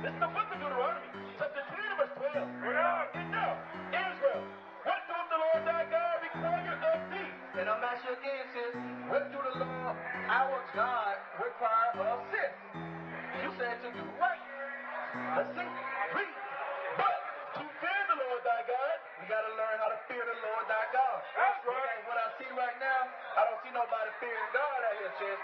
This is the book of Deuteronomy, chapter 3, verse 12. Get down. Israel, what doeth the Lord thy God require of thee? And I'm asking you again, sis. What do the Lord, our God, require of sis? You said to do right. Let's see. Read. But to fear the Lord thy God, we got to learn how to fear the Lord thy God. That's right. Because what I see right now, I don't see nobody fearing God out here, sis.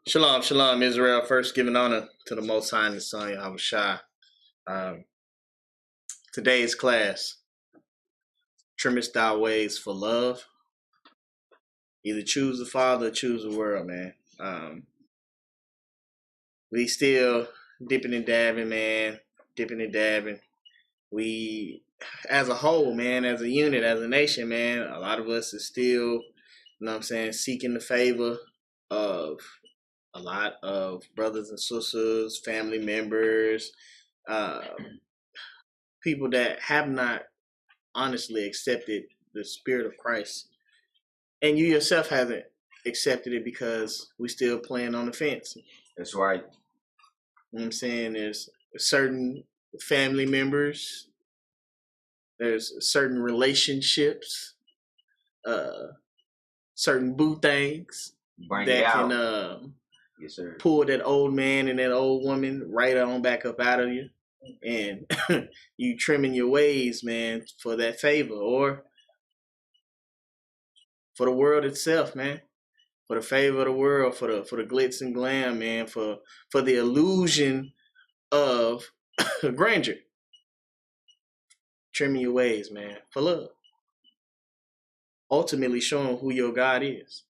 Shalom, shalom, Israel. First, giving honor to the Most High and His Son, Yahushua. Today's class, Trimmest thy ways for love. Either choose the Father or choose the world, man. We still dipping and dabbing, man. Dipping and dabbing. We, as a whole, man, as a unit, as a nation, man, a lot of us is still, you know what I'm saying, seeking the favor of a lot of brothers and sisters, family members, people that have not honestly accepted the spirit of Christ. And you yourself haven't accepted it because we still playing on the fence. That's right. You know what I'm saying? There's certain family members, there's certain relationships, certain boo things that can yes, sir, pull that old man and that old woman right on back up out of you. And you trimming your ways, man, for that favor or for the world itself, man. For the favor of the world, for the glitz and glam, man, for the illusion of grandeur. Trimming your ways, man, for love. Ultimately showing who your God is,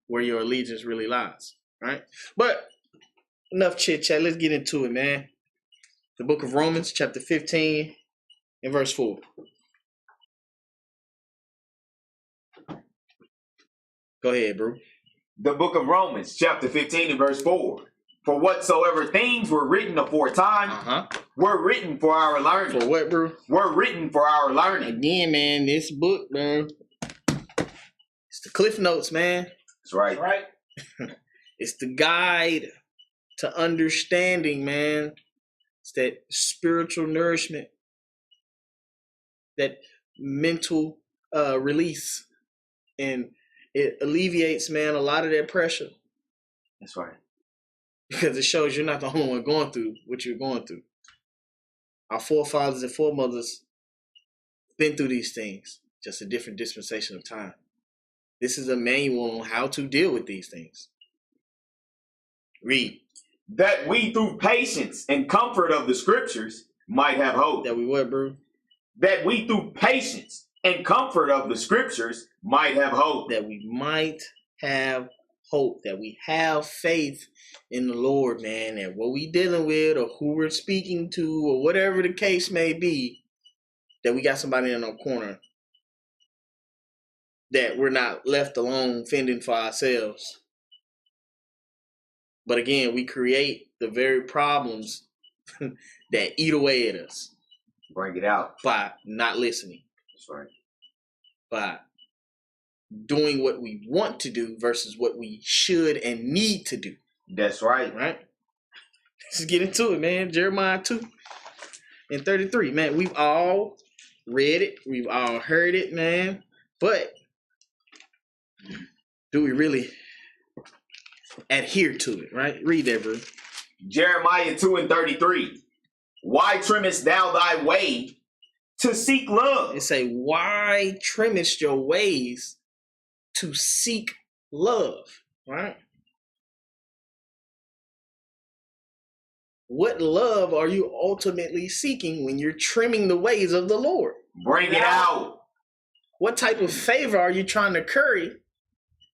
where your allegiance really lies, right? But enough chit chat. Let's get into it, man. The book of Romans, chapter 15, and verse 4. Go ahead, bro. The book of Romans, chapter 15 and verse 4. For whatsoever things were written aforetime were written for our learning. For what, bro? Were written for our learning. Again, man, this book, bro, it's the Cliff Notes, man. That's right. That's right. It's the guide to understanding, man. It's that spiritual nourishment, that mental release, and it alleviates, man, a lot of that pressure. That's right. Because it shows you're not the only one going through what you're going through. Our forefathers and foremothers been through these things, just a different dispensation of time. This is a manual on how to deal with these things. Read. That we through patience and comfort of the scriptures might have hope. That we what, bro? That we through patience and comfort of the scriptures might have hope. That we might have hope. That we have faith in the Lord, man. And what we dealing with or who we're speaking to or whatever the case may be, that we got somebody in our corner. That we're not left alone fending for ourselves. But again, we create the very problems that eat away at us. Bring it out. By not listening. That's right. By doing what we want to do versus what we should and need to do. That's right. Right? Let's get into it, man. Jeremiah 2:33. Man, we've all read it. We've all heard it, man. But do we really adhere to it, right? Read that, bro. Jeremiah 2:33. Why trimmest thou thy way to seek love? It say, why trimmest your ways to seek love, right? What love are you ultimately seeking when you're trimming the ways of the Lord? Bring it out. What type of favor are you trying to curry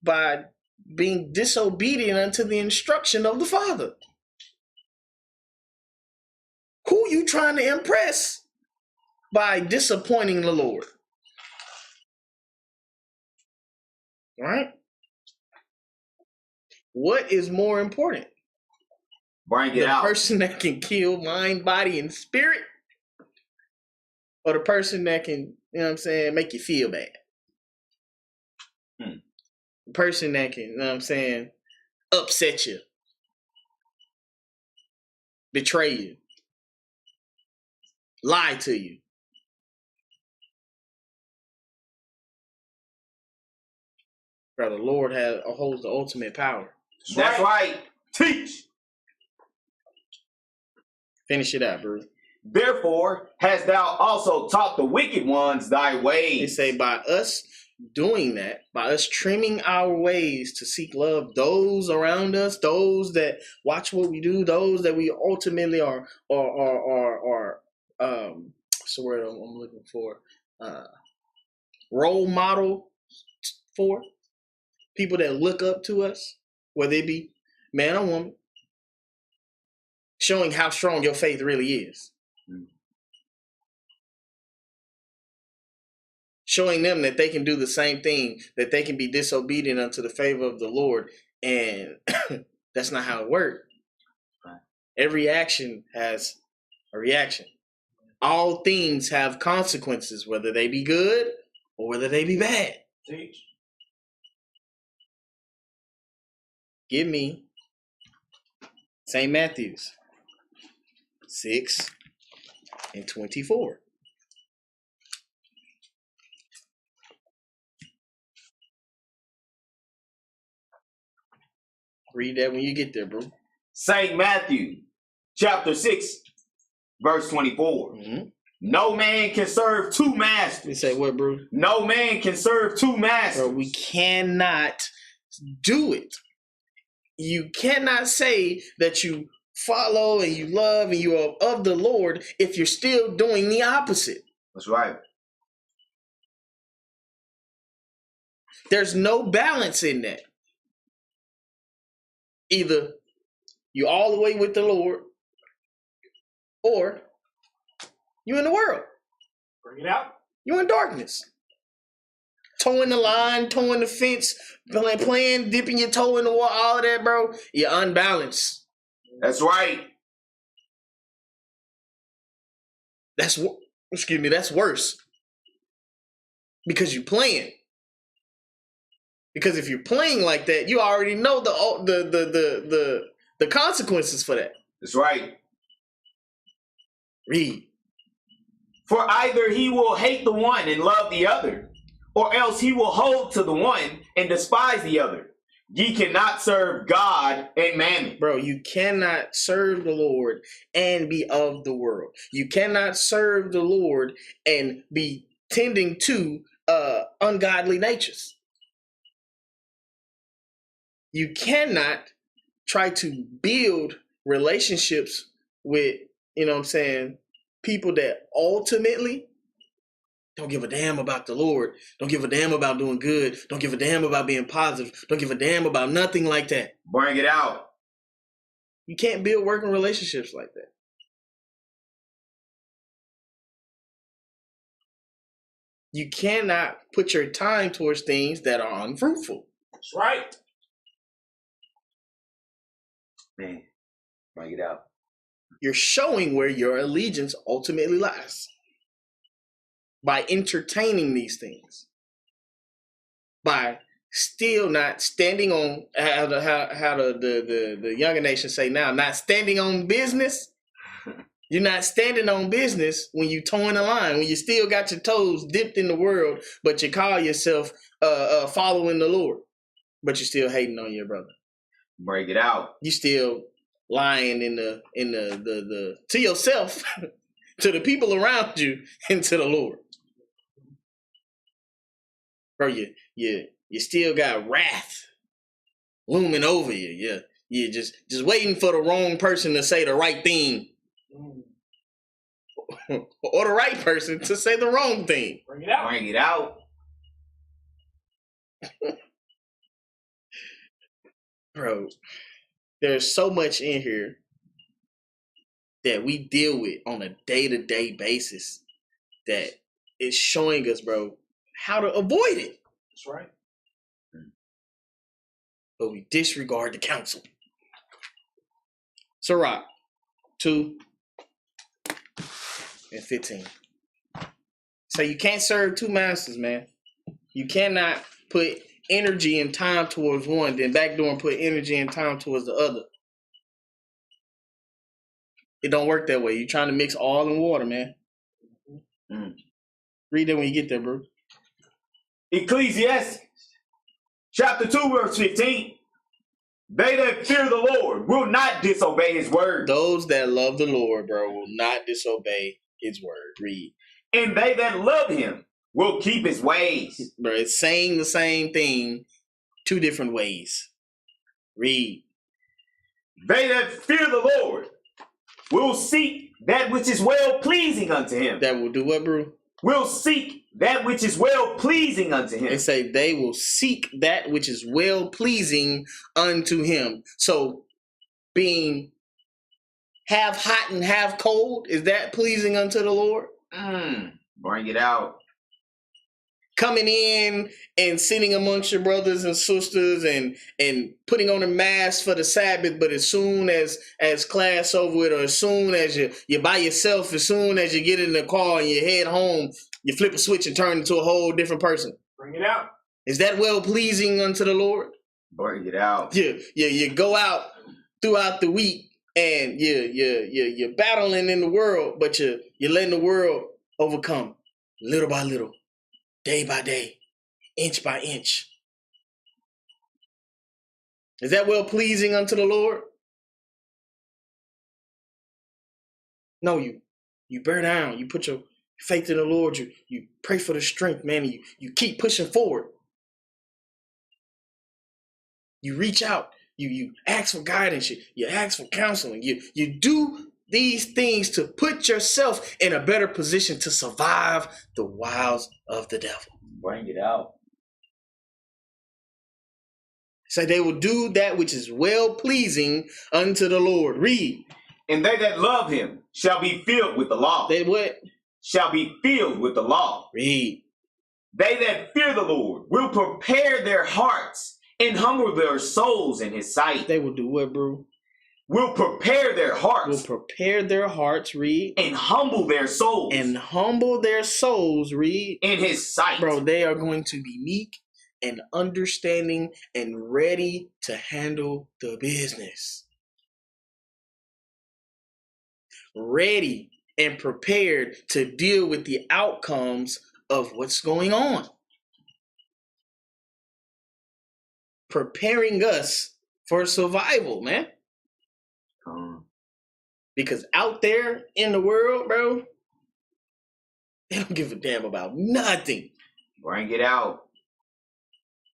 by being disobedient unto the instruction of the Father? Who you trying to impress by disappointing the Lord? Right? What is more important? Bring it out. The person that can kill mind, body, and spirit? Or the person that can, you know what I'm saying, make you feel bad? The person that can, you know what I'm saying, upset you, betray you, lie to you. Brother, the Lord holds the ultimate power. That's right. Teach. Finish it out, bro. Therefore, hast thou also taught the wicked ones thy ways. They say by us doing that, by us trimming our ways to seek love, those around us, those that watch what we do, those that we ultimately are what's the word I'm looking for? Role model for people that look up to us, whether it be man or woman, showing how strong your faith really is. Showing them that they can do the same thing, that they can be disobedient unto the favor of the Lord. And that's not how it works. Right. Every action has a reaction. All things have consequences, whether they be good or whether they be bad. Teach. Give me St. Matthew's 6:24. Read that when you get there, bro. St. Matthew, chapter 6, verse 24. Mm-hmm. No man can serve two masters. You say what, bro? No man can serve two masters. Bro, we cannot do it. You cannot say that you follow and you love and you are of the Lord if you're still doing the opposite. That's right. There's no balance in that. Either you all the way with the Lord or you in the world. Bring it out. You in darkness. Towing the line, towing the fence, playing, dipping your toe in the water, all of that, bro. You're unbalanced. That's right. That's worse. Because you're playing. Because if you're playing like that, you already know the consequences for that. That's right. Read. For either he will hate the one and love the other, or else he will hold to the one and despise the other. Ye cannot serve God and mammon. Bro, you cannot serve the Lord and be of the world. You cannot serve the Lord and be tending to ungodly natures. You cannot try to build relationships with, people that ultimately don't give a damn about the Lord, don't give a damn about doing good, don't give a damn about being positive, don't give a damn about nothing like that. Bring it out. You can't build working relationships like that. You cannot put your time towards things that are unfruitful. That's right. Man, bring it out. You're showing where your allegiance ultimately lies by entertaining these things, by still not standing on how the younger nation say now, not standing on business. You're not standing on business when you towing the line, when you still got your toes dipped in the world, but you call yourself following the Lord, but you're still hating on your brother. Break it out. You still lying in the to yourself, to the people around you, and to the Lord. Bro, you still got wrath looming over you. You're just waiting for the wrong person to say the right thing. Or the right person to say the wrong thing. Bring it out. Bring it out. Bro, there's so much in here that we deal with on a day-to-day basis that is showing us, bro, how to avoid it. That's right. But we disregard the counsel. Sirach 2 and 15. So you can't serve two masters, man. You cannot put energy and time towards one, then backdoor and put energy and time towards the other. It don't work that way. You're trying to mix oil and water, man. Read that when you get there, bro. Ecclesiastes chapter 2, verse 15. They that fear the Lord will not disobey his word. Those that love the Lord, bro, will not disobey his word. Read. And they that love him will keep his ways. Bro, it's saying the same thing two different ways. Read. They that fear the Lord will seek that which is well pleasing unto him. That will do what, bro? Will seek that which is well pleasing unto him. They say they will seek that which is well pleasing unto him. So being half hot and half cold, is that pleasing unto the Lord? Bring it out. Coming in and sitting amongst your brothers and sisters and putting on a mask for the Sabbath, but as soon as class over with, or as soon as you're by yourself, as soon as you get in the car and you head home, you flip a switch and turn into a whole different person. Bring it out. Is that well pleasing unto the Lord? Bring it out. You go out throughout the week and you're battling in the world, but you're letting the world overcome little by little. Day by day, inch by inch. Is that well pleasing unto the Lord? No, you bear down. You put your faith in the Lord. You pray for the strength, man. And you keep pushing forward. You reach out. You ask for guidance. You ask for counseling. You do these things to put yourself in a better position to survive the wiles of the devil. Bring it out. Say they will do that which is well pleasing unto the Lord. Read. And they that love him shall be filled with the law. They what? Shall be filled with the law. Read. They that fear the Lord will prepare their hearts and humble their souls in his sight. They will do what, bro? Will prepare their hearts. Will prepare their hearts, read. And humble their souls. And humble their souls, read. In his sight. Bro, they are going to be meek and understanding and ready to handle the business. Ready and prepared to deal with the outcomes of what's going on. preparing us for survival, man. Because out there in the world, bro, they don't give a damn about nothing. Bring it out.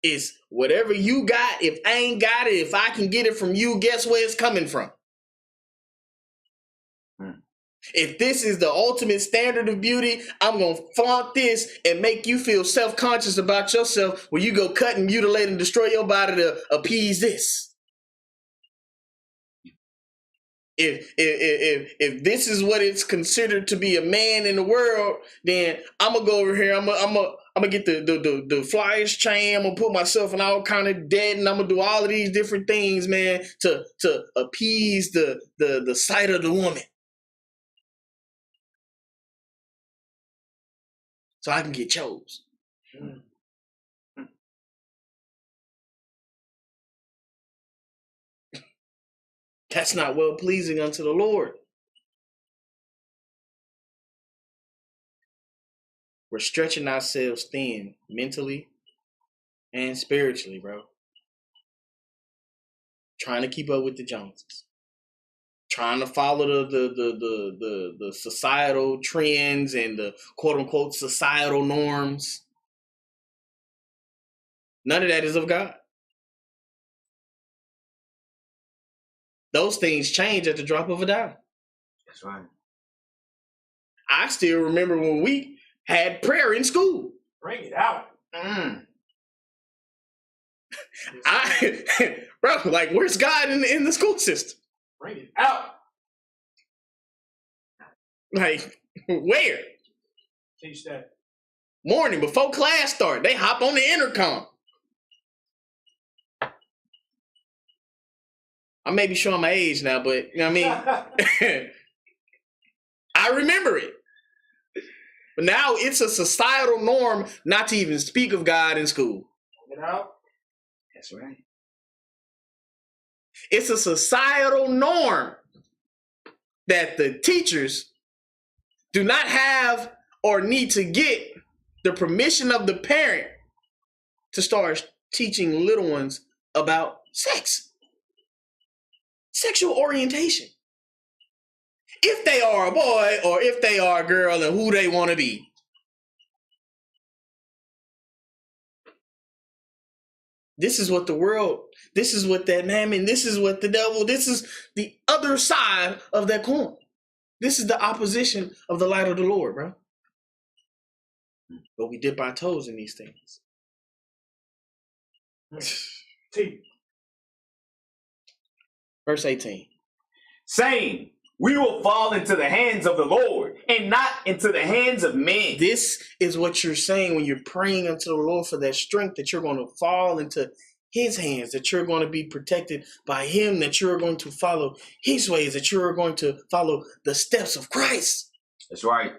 It's whatever you got. If I ain't got it, if I can get it from you, guess where it's coming from? If this is the ultimate standard of beauty, I'm going to flaunt this and make you feel self-conscious about yourself when you go cut and mutilate and destroy your body to appease this. If this is what it's considered to be a man in the world, then I'm going to go over here. I'm gonna get the flyers chain. I'm going to put myself in all kind of debt, and I'm going to do all of these different things, man, to appease the sight of the woman. So I can get chose. That's not well pleasing unto the Lord. We're stretching ourselves thin mentally and spiritually, bro. Trying to keep up with the Joneses. Trying to follow the societal trends and the quote-unquote societal norms. None of that is of God. Those things change at the drop of a dime. That's right. I still remember when we had prayer in school. Bring it out. Bro, like, where's God in the school system? Bring it out. Like, where? Teach that. Morning before class start, they hop on the intercom. I may be showing my age now, but you know what I mean? I remember it. But now it's a societal norm not to even speak of God in school. Bring it out. That's right. It's a societal norm that the teachers do not have or need to get the permission of the parent to start teaching little ones about sex. Sexual orientation. If they are a boy or if they are a girl and who they want to be. This is what the world, this is what that mammon, this is what the devil, this is the other side of that coin. This is the opposition of the light of the Lord, bro. But we dip our toes in these things. Verse 18. Saying, we will fall into the hands of the Lord and not into the hands of men. This is what you're saying when you're praying unto the Lord for that strength, that you're going to fall into his hands, that you're going to be protected by him, that you're going to follow his ways, that you're going to follow the steps of Christ. That's right.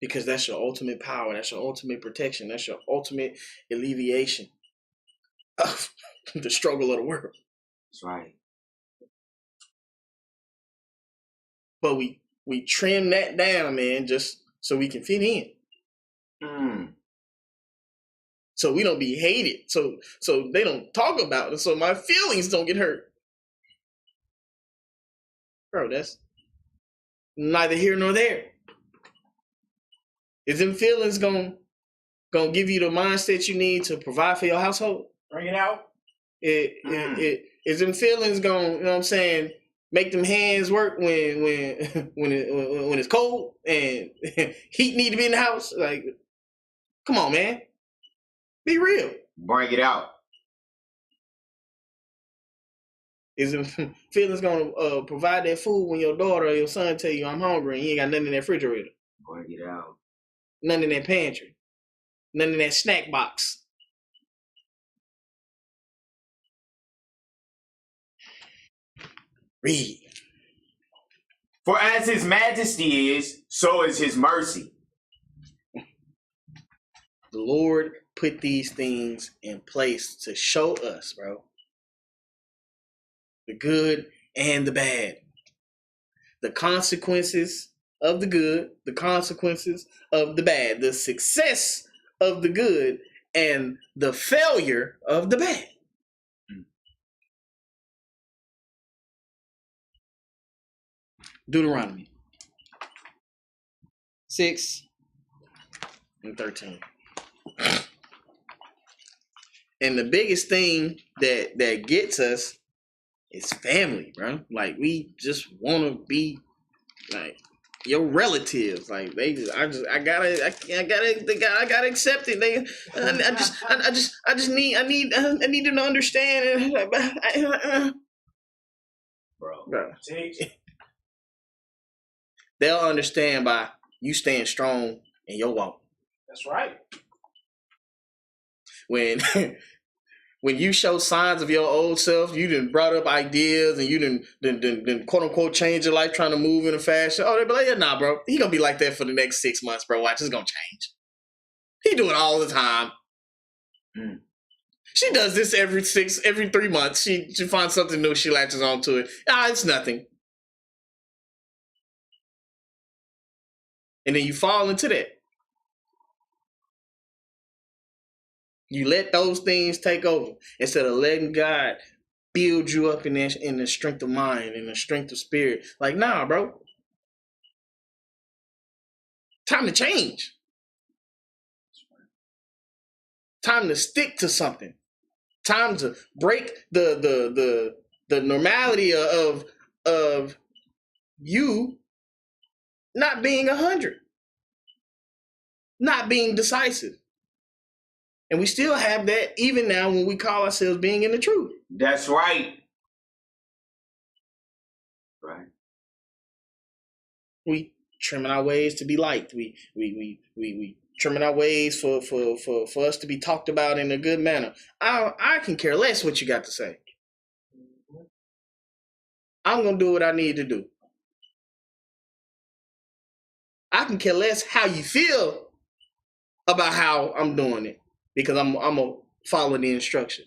Because that's your ultimate power. That's your ultimate protection. That's your ultimate alleviation of the struggle of the world. That's right. But we trim that down, man, just so we can fit in. So we don't be hated. So they don't talk about it. So my feelings don't get hurt. Bro, that's neither here nor there. Is them feelings gonna give you the mindset you need to provide for your household? Bring it out. Is them feelings gonna, you know what I'm saying, make them hands work when it's cold and heat need to be in the house? Like, come on, man. Be real. Bring it out. Is them feelings gonna provide that food when your daughter or your son tell you I'm hungry and you ain't got nothing in that refrigerator? Bring it out. Nothing in that pantry. Nothing in that snack box. Read. For as his majesty is, so is his mercy. The Lord put these things in place to show us, bro, the good and the bad. The consequences of the good, the consequences of the bad, the success of the good and the failure of the bad. Deuteronomy 6 and 13. And the biggest thing that gets us is family, bro. Like, we just want to be like your relatives. Like, I gotta accept it. I need them to understand. Bro. They'll understand by you staying strong in your walk. That's right. When you show signs of your old self, you done brought up ideas and you done quote unquote change your life trying to move in a fashion. Oh, they be like, yeah, nah, bro. He gonna be like that for the next 6 months, bro. Watch, it's gonna change. He do it all the time. She does this every 3 months. She finds something new, she latches onto it. It's nothing. And then you fall into that. You let those things take over instead of letting God build you up in the strength of mind and the strength of spirit. Like, nah, bro. Time to change. Time to stick to something. Time to break the normality of you not being 100, not being decisive. And we still have that even now when we call ourselves being in the truth. That's right. Right. We trimming our ways to be liked. We trimming our ways for us to be talked about in a good manner. I can care less what you got to say. I'm gonna do what I need to do. I can care less how you feel about how I'm doing it, because I'm gonna follow the instruction.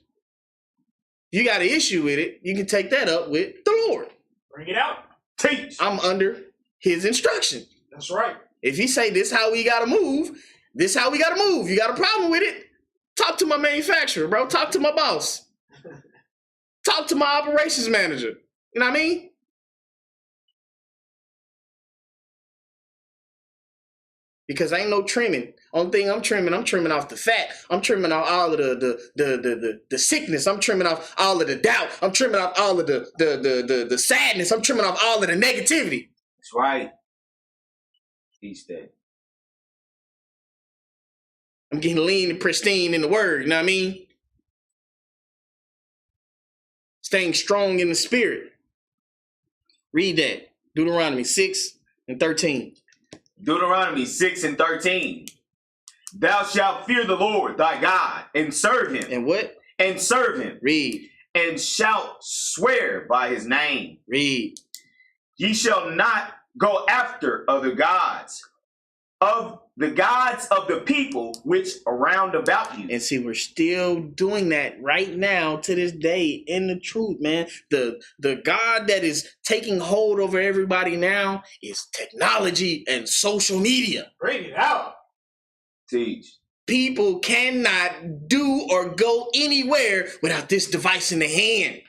You got an issue with it, you can take that up with the Lord. Bring it out. Teach. I'm under his instruction. That's right. If he say this how we gotta move, this how we gotta move. You got a problem with it? Talk to my manufacturer, bro. Talk to my boss. Talk to my operations manager. You know what I mean? Because ain't no trimming. Only thing I'm trimming off the fat. I'm trimming off all of the sickness. I'm trimming off all of the doubt. I'm trimming off all of the sadness. I'm trimming off all of the negativity. That's right. Teach that. I'm getting lean and pristine in the word, you know what I mean? Staying strong in the spirit. Read that. Deuteronomy 6 and 13. Deuteronomy 6 and 13. Thou shalt fear the Lord thy God and serve him. And what? And serve him. Read. And shalt swear by his name. Read. Ye shall not go after other gods, of the gods of the people which are round about you. And see, we're still doing that right now to this day in the truth, man. The God that is taking hold over everybody now is technology and social media. Bring it out. Teach. People cannot do or go anywhere without this device in the hand.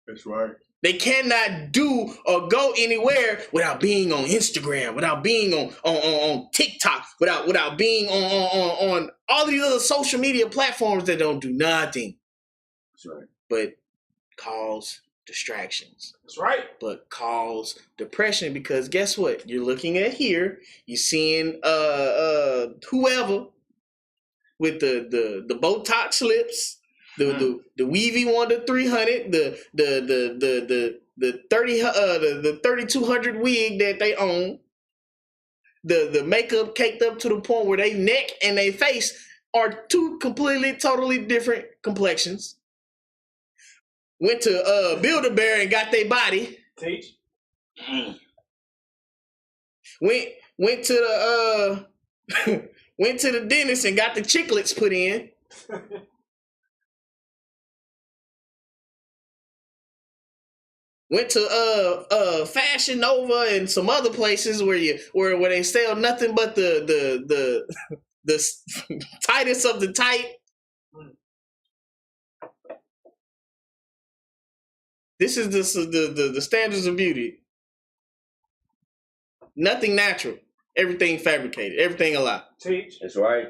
That's right. They cannot do or go anywhere without being on Instagram, without being on TikTok, without being on all these other social media platforms that don't do nothing. That's right. But cause distractions. That's right. But cause depression, because guess what? You're looking at here, you're seeing whoever with the Botox lips. The Weavy 1-300, the 3200 wig that they own, the makeup caked up to the point where their neck and their face are two completely, totally different complexions. Went to Build-A-Bear and got their body. Teach. Went to the went to the dentist and got the chiclets put in. Went to Fashion Nova and some other places where they sell nothing but the tightest of the tight. This is the standards of beauty. Nothing natural. Everything fabricated. Everything a lie. Teach. That's right.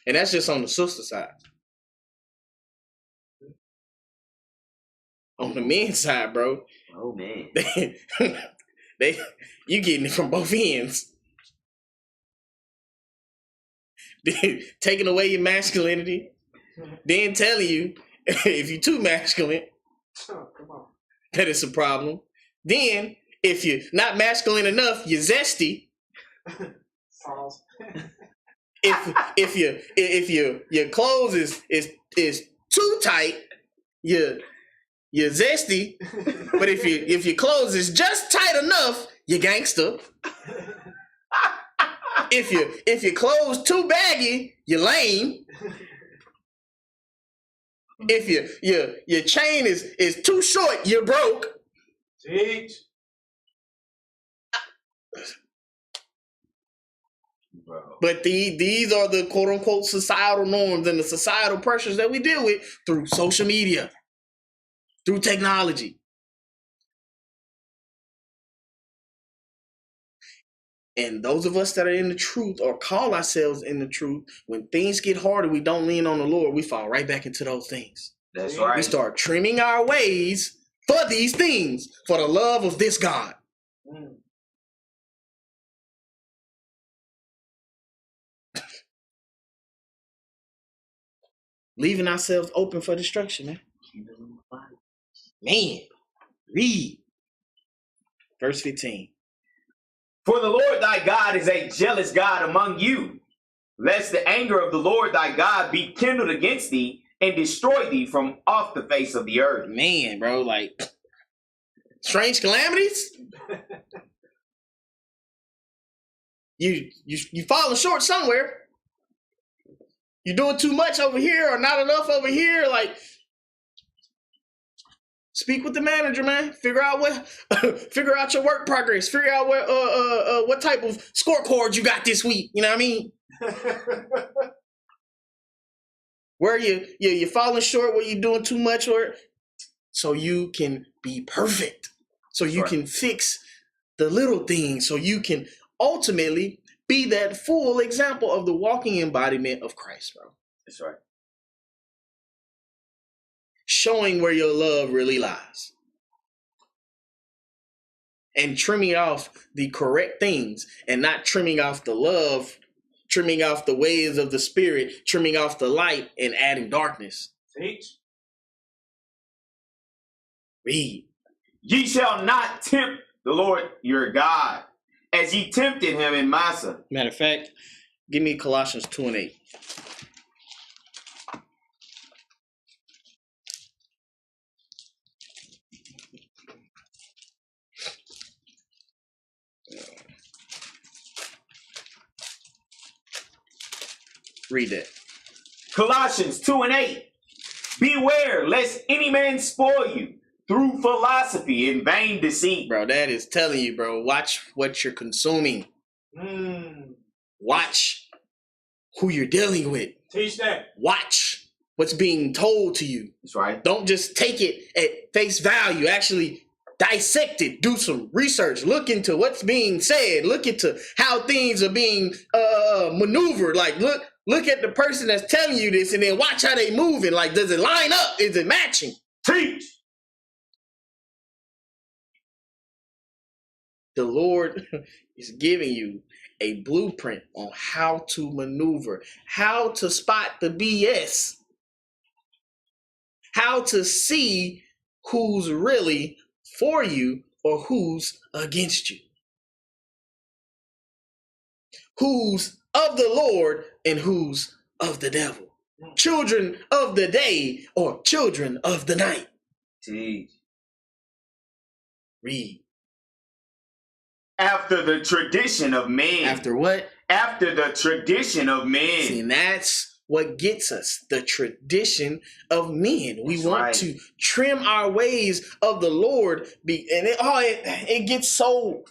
And that's just on the sister side. On the men's side, bro. Oh man. You getting it from both ends. Taking away your masculinity, then telling you if you're too masculine, Oh, come on. that it's a problem. Then if you're not masculine enough, you're zesty. False. If your clothes is too tight, you're zesty. But if your clothes is just tight enough, you're gangster. If your clothes too baggy, you're lame. If your chain is too short, you're broke. Teach. Bro. But these are the quote unquote societal norms and the societal pressures that we deal with through social media, through technology. And those of us that are in the truth or call ourselves in the truth, when things get harder, we don't lean on the Lord, we fall right back into those things. That's right. We start trimming our ways for these things, for the love of this God. Mm. Leaving ourselves open for destruction, man. Man, read. Verse 15. For the Lord thy God is a jealous God among you, lest the anger of the Lord thy God be kindled against thee and destroy thee from off the face of the earth. Man, bro, like strange calamities. You falling short somewhere. You're doing too much over here or not enough over here. Like, speak with the manager, man. Figure out your work progress. Figure out what type of scorecard you got this week. You know what I mean? Where you're falling short, where you're doing too much, or so you can be perfect. So you can fix the little things. So you can ultimately be that full example of the walking embodiment of Christ, bro. That's right. Showing where your love really lies. And trimming off the correct things and not trimming off the love, trimming off the ways of the spirit, trimming off the light and adding darkness. Teach. Read. Ye shall not tempt the Lord your God, as ye tempted him in Massa. Matter of fact, give me Colossians 2:8. Read that. Colossians 2:8. Beware lest any man spoil you through philosophy and vain deceit. Bro, that is telling you, bro, watch what you're consuming. Watch who you're dealing with. Teach that. Watch what's being told to you. That's right. Don't just take it at face value. Actually dissect it. Do some research. Look into what's being said. Look into how things are being maneuvered. Like, look at the person that's telling you this and then watch how they moving. Like, does it line up? Is it matching? Teach. The Lord is giving you a blueprint on how to maneuver, how to spot the BS, how to see who's really for you or who's against you, who's of the Lord and who's of the devil, children of the day or children of the night. Teach. Read. After the tradition of men. After what? After the tradition of men. See, and that's what gets us, the tradition of men. We That's want right. to trim our ways of the Lord, and it gets so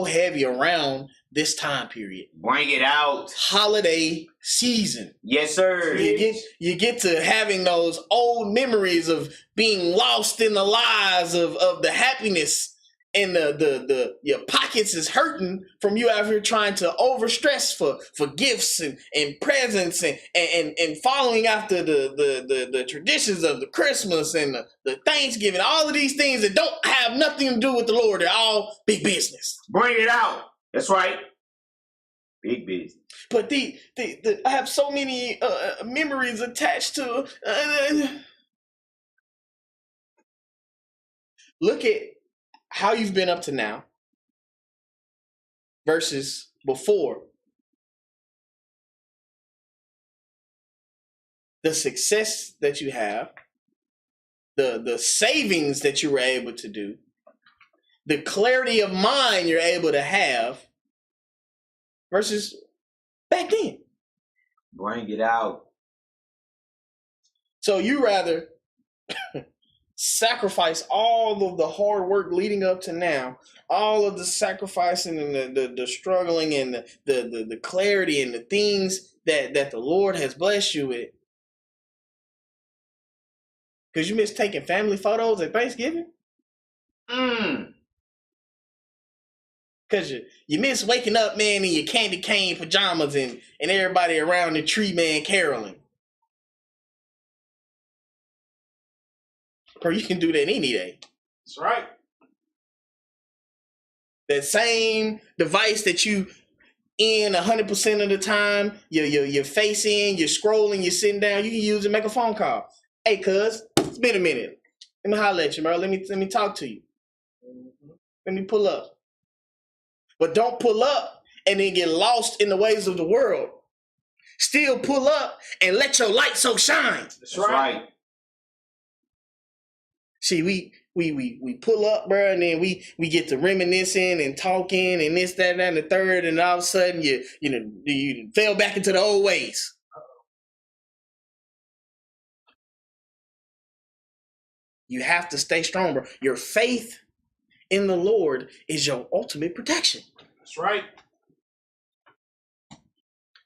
heavy around this time period. Bring it out. Holiday season. Yes, sir. You get to having those old memories of being lost in the lies of the happiness, and the your pockets is hurting from you out here trying to overstress for gifts and presents and following after the traditions of the Christmas and the Thanksgiving, all of these things that don't have nothing to do with the Lord. They're all big business. Bring it out. That's right. Big business. But I have so many memories attached to. Look at how you've been up to now versus before. The success that you have, the savings that you were able to do, the clarity of mind you're able to have versus back then. Bring it out. So you rather sacrifice all of the hard work leading up to now, all of the sacrificing and the struggling and the clarity and the things that the Lord has blessed you with, because you miss taking family photos at Thanksgiving? Because you miss waking up, man, in your candy cane pajamas and everybody around the tree, man, caroling. Or you can do that any day. That's right. That same device that you in 100% of the time, you're facing, you're scrolling, you're sitting down, you can use it to make a phone call. Hey, cuz, it's been a minute. Let me holler at you, bro. Let me talk to you. Let me pull up. But don't pull up and then get lost in the ways of the world. Still pull up and let your light so shine. That's right. See, we pull up, bro, and then we get to reminiscing and talking and this, that, and the third, and all of a sudden you fell back into the old ways. You have to stay strong, bro. Your faith in the Lord is your ultimate protection. That's right.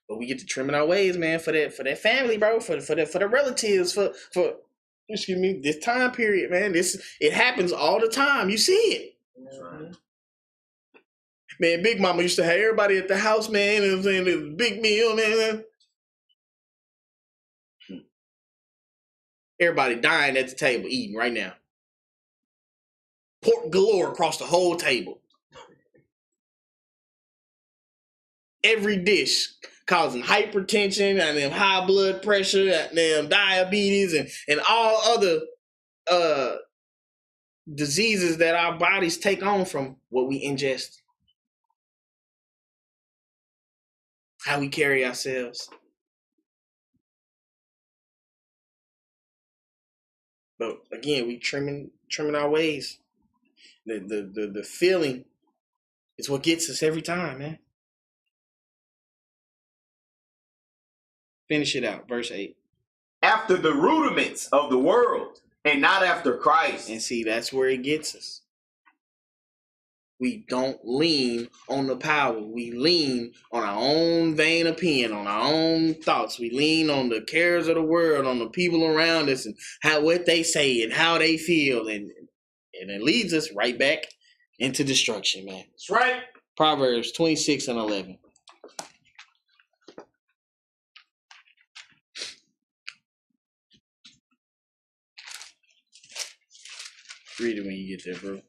But we get to trimming our ways, man, for that family, bro, for the relatives, for excuse me, this time period, man. It happens all the time. You see it. Mm-hmm. Man, Big Mama used to have everybody at the house, man. You know what I'm saying? It was a big meal, man. Everybody dying at the table, eating right now. Pork galore across the whole table. Every dish causing hypertension and then high blood pressure and then diabetes and all other diseases that our bodies take on from what we ingest. How we carry ourselves. But again, we trimming our ways. The feeling is what gets us every time, man. Finish it out, verse 8. After the rudiments of the world and not after Christ. And see, that's where it gets us. We don't lean on the power. We lean on our own vain opinion, on our own thoughts. We lean on the cares of the world, on the people around us and what they say and how they feel. And it leads us right back into destruction, man. That's right. Proverbs 26 and 11. Read it when you get there, bro.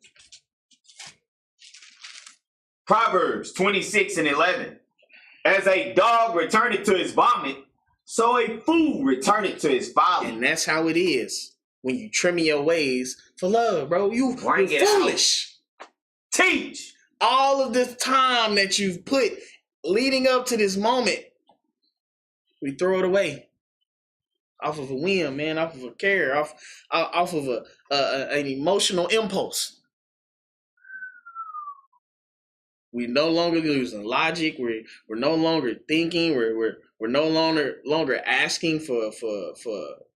Proverbs 26 and 11. As a dog returneth to his vomit, so a fool returneth to his folly. And that's how it is when you trim your ways for love, bro. You're foolish. Teach. All of this time that you've put leading up to this moment, we throw it away. Off of a whim, man, off of a care, off of an emotional impulse. We're no longer using logic. We're no longer thinking. We're no longer asking for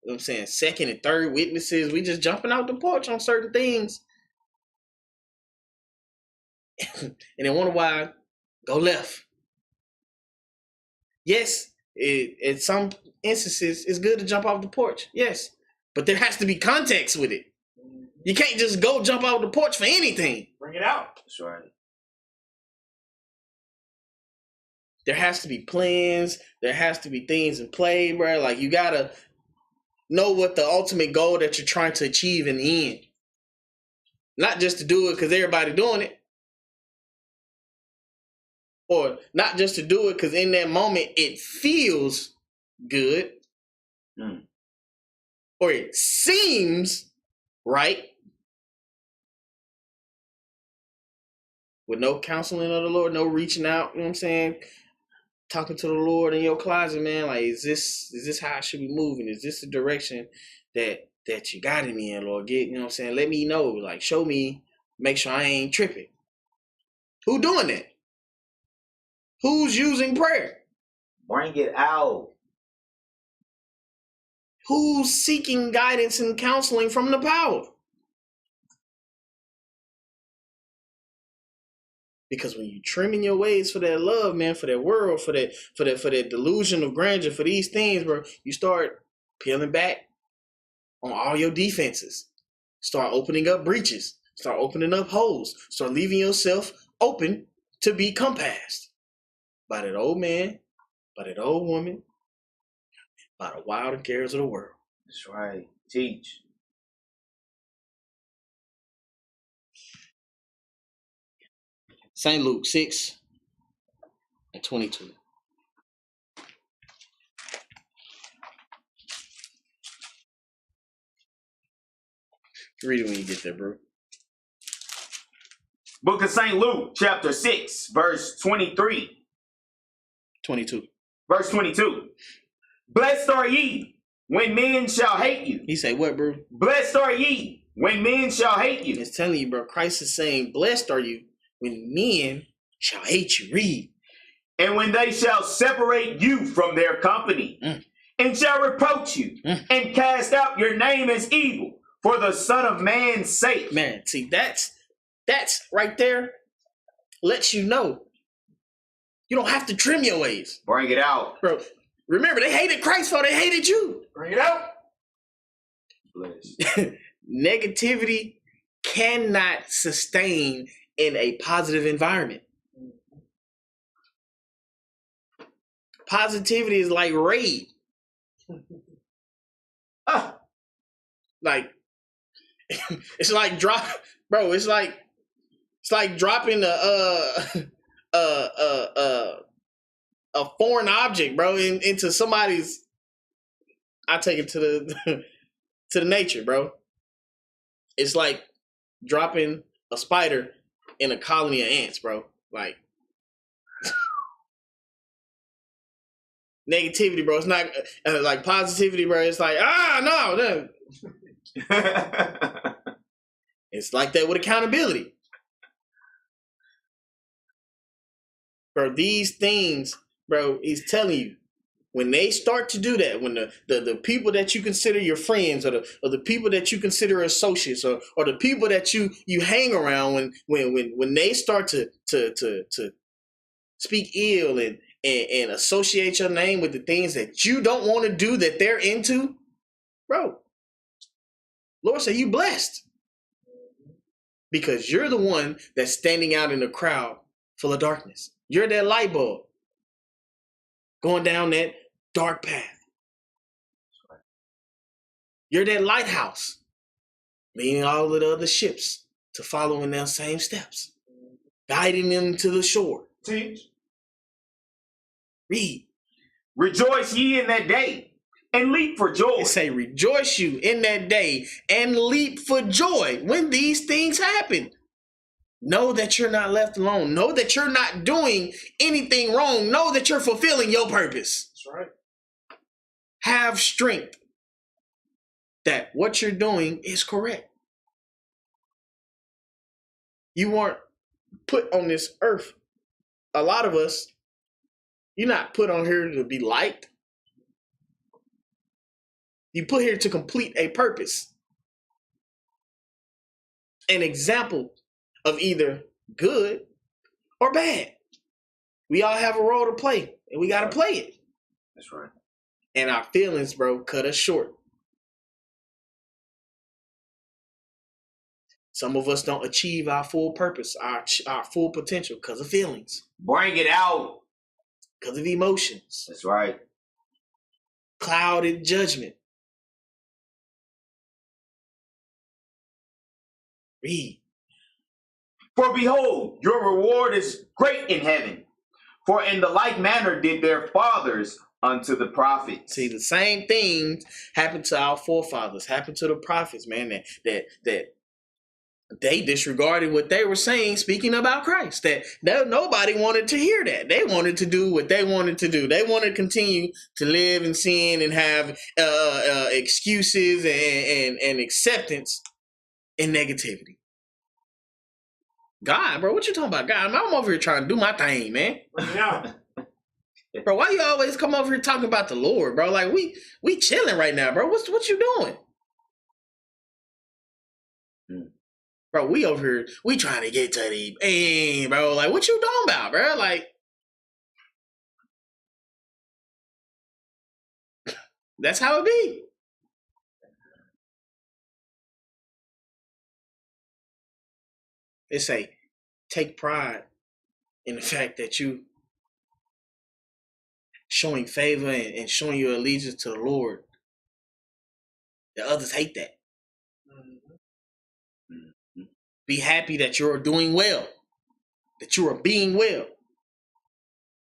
you know what I'm saying, second and third witnesses. We just jumping out the porch on certain things, and then wonder why Go left. Yes, in some instances, it's good to jump off the porch. Yes, but there has to be context with it. You can't just go jump off the porch for anything. Bring it out. That's right. There has to be plans. There has to be things in play, bro. Like, you gotta know what the ultimate goal that you're trying to achieve in the end. Not just to do it because everybody doing it. Or not just to do it because in that moment it feels good. Or it seems right. With no counseling of the Lord, no reaching out, you know what I'm saying? Talking to the Lord in your closet, man. Like, is this how I should be moving? Is this the direction that you guided me in, Lord? You know what I'm saying? Let me know. Like, show me, make sure I ain't tripping. Who doing that? Who's using prayer? Bring it out. Who's seeking guidance and counseling from the power? Because when you trimming your ways for that love, man, for that world, for that delusion of grandeur, for these things, bro, you start peeling back on all your defenses. Start opening up breaches. Start opening up holes. Start leaving yourself open to be compassed by that old man, by that old woman, by the wild cares of the world. That's right. Teach. St. Luke 6:22. Read it when you get there, bro. Book of St. Luke, chapter 6, verse 23. 22. Verse 22. Blessed are ye when men shall hate you. He say what, bro? Blessed are ye when men shall hate you. It's telling you, bro. Christ is saying, blessed are you when men shall hate you. Read. And when they shall separate you from their company, and shall reproach you, and cast out your name as evil for the Son of Man's sake. Man, see, that's right there lets you know you don't have to trim your ways. Bring it out. Bro, remember, they hated Christ for they hated you. Bring it out. Bless. Negativity cannot sustain in a positive environment. Positivity is like raid. Like, it's like it's like dropping a foreign object, bro, into somebody's. I take it to the to the nature, bro. It's like dropping a spider in a colony of ants, bro. Like, negativity, bro. It's not like positivity, bro. It's like, no. It's like that with accountability. Bro, these things, bro, he's telling you, when they start to do that, when the people that you consider your friends or the people that you consider associates or the people that you hang around, when they start to speak ill and associate your name with the things that you don't want to do that they're into, bro, Lord said you blessed. Because you're the one that's standing out in a crowd full of darkness. You're that light bulb going down that dark path. You're that lighthouse leading all of the other ships to follow in their same steps, guiding them to the shore. Teach. Read. Rejoice ye in that day and leap for joy. It say, rejoice you in that day and leap for joy when these things happen. Know that you're not left alone. Know that you're not doing anything wrong. Know that you're fulfilling your purpose. That's right. Have strength that what you're doing is correct. You weren't put on this earth. A lot of us, you're not put on here to be liked. You put here to complete a purpose. An example of either good or bad. We all have a role to play, and we got to play it. That's right. And our feelings, bro, cut us short. Some of us don't achieve our full purpose, our full potential because of feelings. Bring it out. Because of emotions. That's right. Clouded judgment. Read. For behold, your reward is great in heaven. For in the like manner did their fathers unto the prophets. See, the same things happened to our forefathers, happened to the prophets, man, that they disregarded what they were saying, speaking about Christ. That nobody wanted to hear that. They wanted to do what they wanted to do. They wanted to continue to live in sin and have excuses and acceptance and negativity. God, bro, what you talking about? God, I'm over here trying to do my thing, man. Yeah. Bro, why you always come over here talking about the Lord, bro? Like, we chilling right now, bro. What you doing? Bro, we over here, we trying to get to the end, bro. Like, what you talking about, bro? Like, that's how it be. They say, take pride in the fact that you showing favor and showing your allegiance to the Lord. The others hate that. Mm-hmm. Be happy that you're doing well, that you are being well.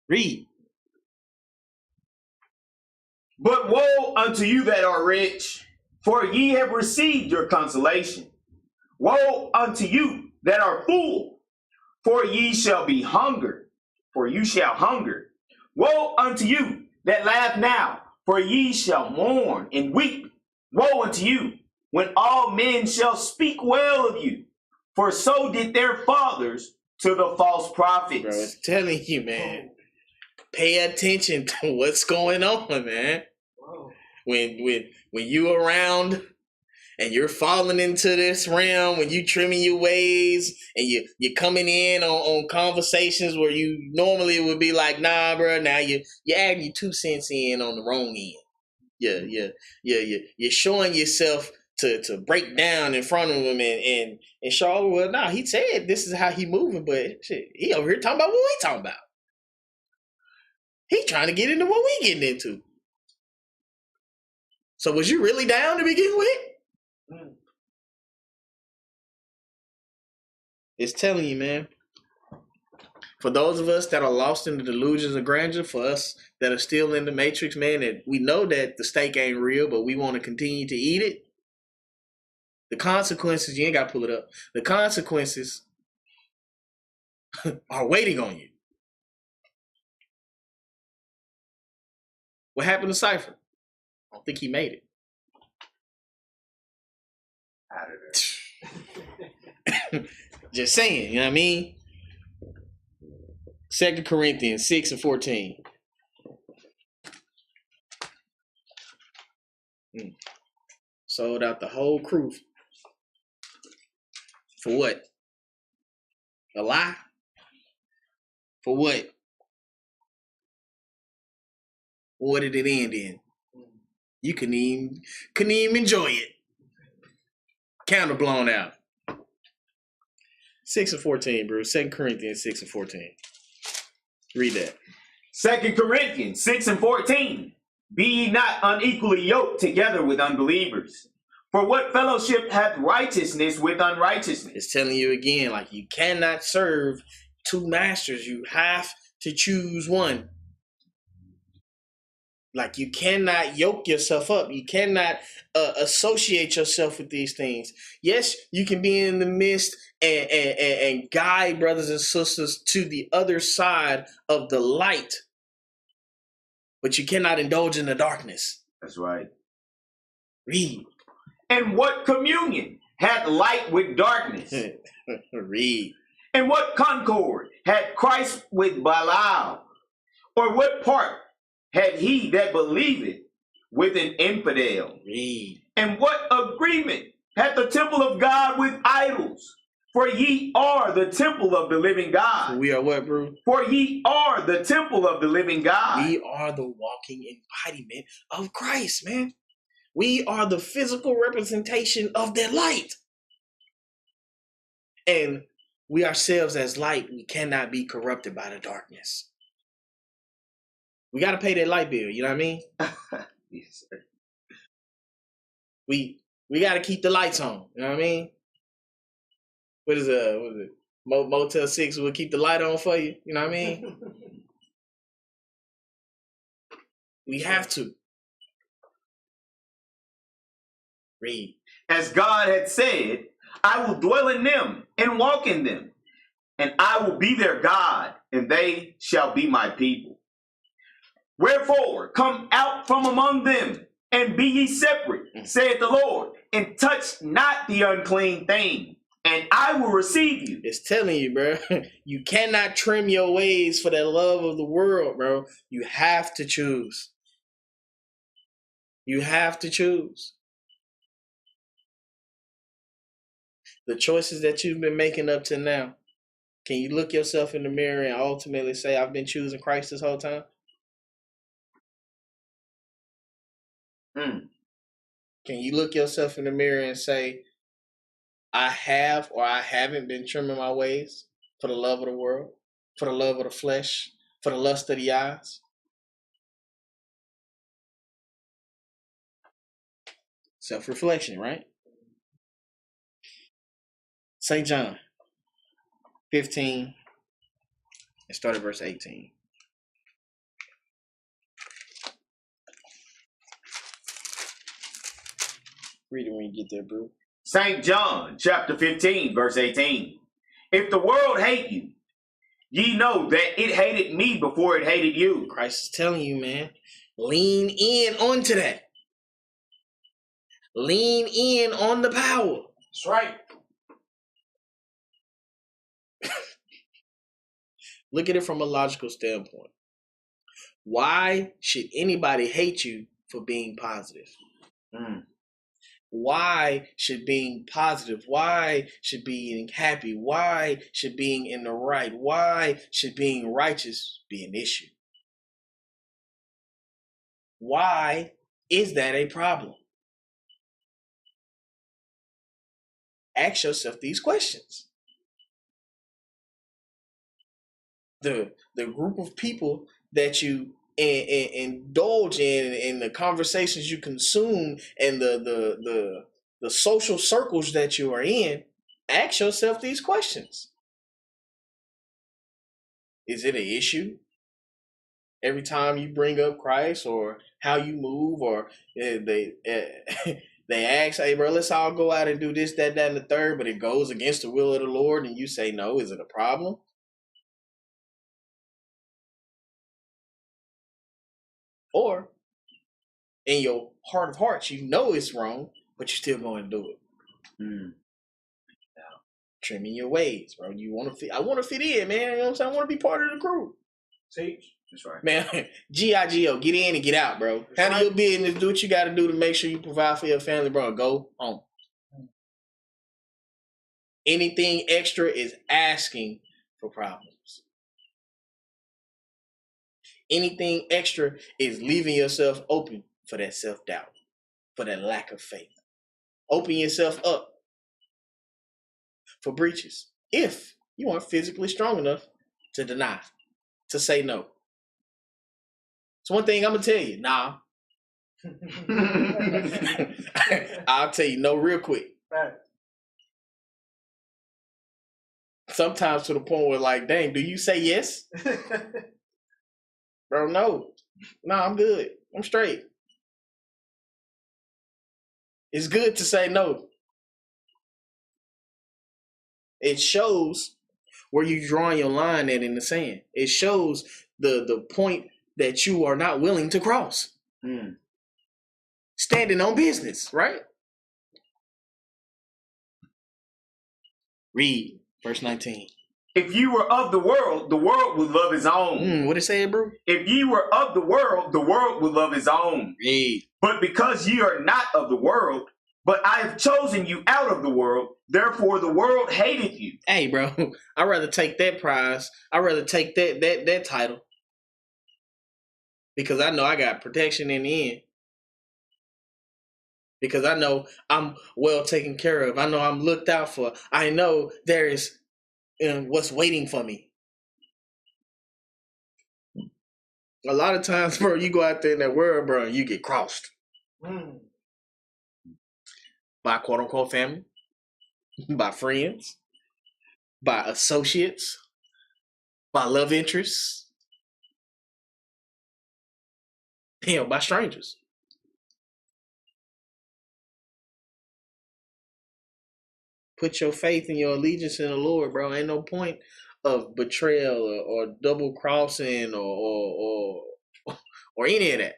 Read. But woe unto you that are rich, for ye have received your consolation. Woe unto you that are full, for ye shall be hungered, for you shall hunger. Woe unto you that laugh now, for ye shall mourn and weep. Woe unto you when all men shall speak well of you, for so did their fathers to the false prophets. Bro, it's telling you, man. Pay attention to what's going on, man. Whoa. When you around and you're falling into this realm, when you trimming your ways and you're coming in on conversations where you normally would be like, nah, bro, now you're adding your 2 cents in on the wrong end. You're showing yourself to break down in front of him and show, well, nah, he said this is how he moving, but shit, he over here talking about what we talking about. He trying to get into what we getting into. So was you really down to begin with? It's telling you, man. For those of us that are lost in the delusions of grandeur, for us that are still in the matrix, man, and we know that the steak ain't real, but we want to continue to eat it. The consequences, you ain't got to pull it up. The consequences are waiting on you. What happened to Cypher? I don't think he made it. Out of there. Just saying, you know what I mean? 2 Corinthians 6 and 14. Sold out the whole crew. For what? A lie? For what? What did it end in? You couldn't even enjoy it. Counter blown out. 6 and 14, bro. 2 Corinthians 6 and 14. Read that. 2 Corinthians 6 and 14. Be ye not unequally yoked together with unbelievers. For what fellowship hath righteousness with unrighteousness? It's telling you again, like, you cannot serve 2 masters. You have to choose one. Like, you cannot yoke yourself up. You cannot associate yourself with these things. Yes, you can be in the midst and guide brothers and sisters to the other side of the light, but you cannot indulge in the darkness. That's right. Read. And what communion hath light with darkness? Read. And what concord had Christ with Belial? Or what part had he that believeth with an infidel? Read. And what agreement had the temple of God with idols? For ye are the temple of the living God. We are what, bro? For ye are the temple of the living God. We are the walking embodiment of Christ, man. We are the physical representation of that light. And we ourselves as light, we cannot be corrupted by the darkness. We got to pay that light bill, you know what I mean? Yes, sir. We got to keep the lights on, you know what I mean? What is it? Motel 6 will keep the light on for you, you know what I mean? We have to. Read. As God had said, I will dwell in them and walk in them, and I will be their God, and they shall be my people. Wherefore, come out from among them, and be ye separate, saith the Lord, and touch not the unclean thing, and I will receive you. It's telling you, bro. You cannot trim your ways for the love of the world, bro. You have to choose. You have to choose. The choices that you've been making up to now, can you look yourself in the mirror and ultimately say, I've been choosing Christ this whole time? Can you look yourself in the mirror and say, I have or I haven't been trimming my ways for the love of the world, for the love of the flesh, for the lust of the eyes? Self-reflection, right? St. John 15 and start at verse 18. Read it when you get there, bro. St. John chapter 15, verse 18. If the world hate you, ye know that it hated me before it hated you. Christ is telling you, man, lean in onto that. Lean in on the power. That's right. Look at it from a logical standpoint. Why should anybody hate you for being positive? Why should being positive, why should being happy, why should being in the right, why should being righteous be an issue? Why is that a problem? Ask yourself these questions. The group of people that you indulge in the conversations you consume, and the social circles that you are in, ask yourself these questions. Is it an issue every time you bring up Christ or how you move, or they ask, hey bro, let's all go out and do this, that, and the third, but it goes against the will of the Lord and you say no? Is it a problem? Or in your heart of hearts, you know it's wrong, but you're still going to do it. Trimming your ways, bro. You want to fit? I want to fit in, man. You know what I'm saying? I want to be part of the crew. Teach. That's right. Man, G.I.G.O. Get in and get out, bro. Handle your business. Do what you got to do to make sure you provide for your family, bro. Go home. Anything extra is asking for problems. Anything extra is leaving yourself open for that self-doubt, for that lack of faith. Open yourself up for breaches if you aren't physically strong enough to deny, to say no. It's one thing I'm going to tell you. Nah. I'll tell you no real quick. Right. Sometimes to the point where, like, dang, do you say yes? Bro, no. No, I'm good. I'm straight. It's good to say no. It shows where you're drawing your line at in the sand. It shows the point that you are not willing to cross. Standing on business, right? Read verse 19. If you were of the world would love his own. What it say, bro? If ye were of the world would love his own. Read. But because ye are not of the world, But I have chosen you out of the world, therefore the world hated you. Hey, bro, I'd rather take that prize. I'd rather take that title. Because I know I got protection in the end. Because I know I'm well taken care of. I know I'm looked out for. I know there is what's waiting for me. A lot of times, bro, you go out there in that world, bro, and you get crossed. By quote-unquote family, by friends, by associates, by love interests, hell, by strangers. Put your faith and your allegiance in the Lord, bro. Ain't no point of betrayal or double crossing or any of that.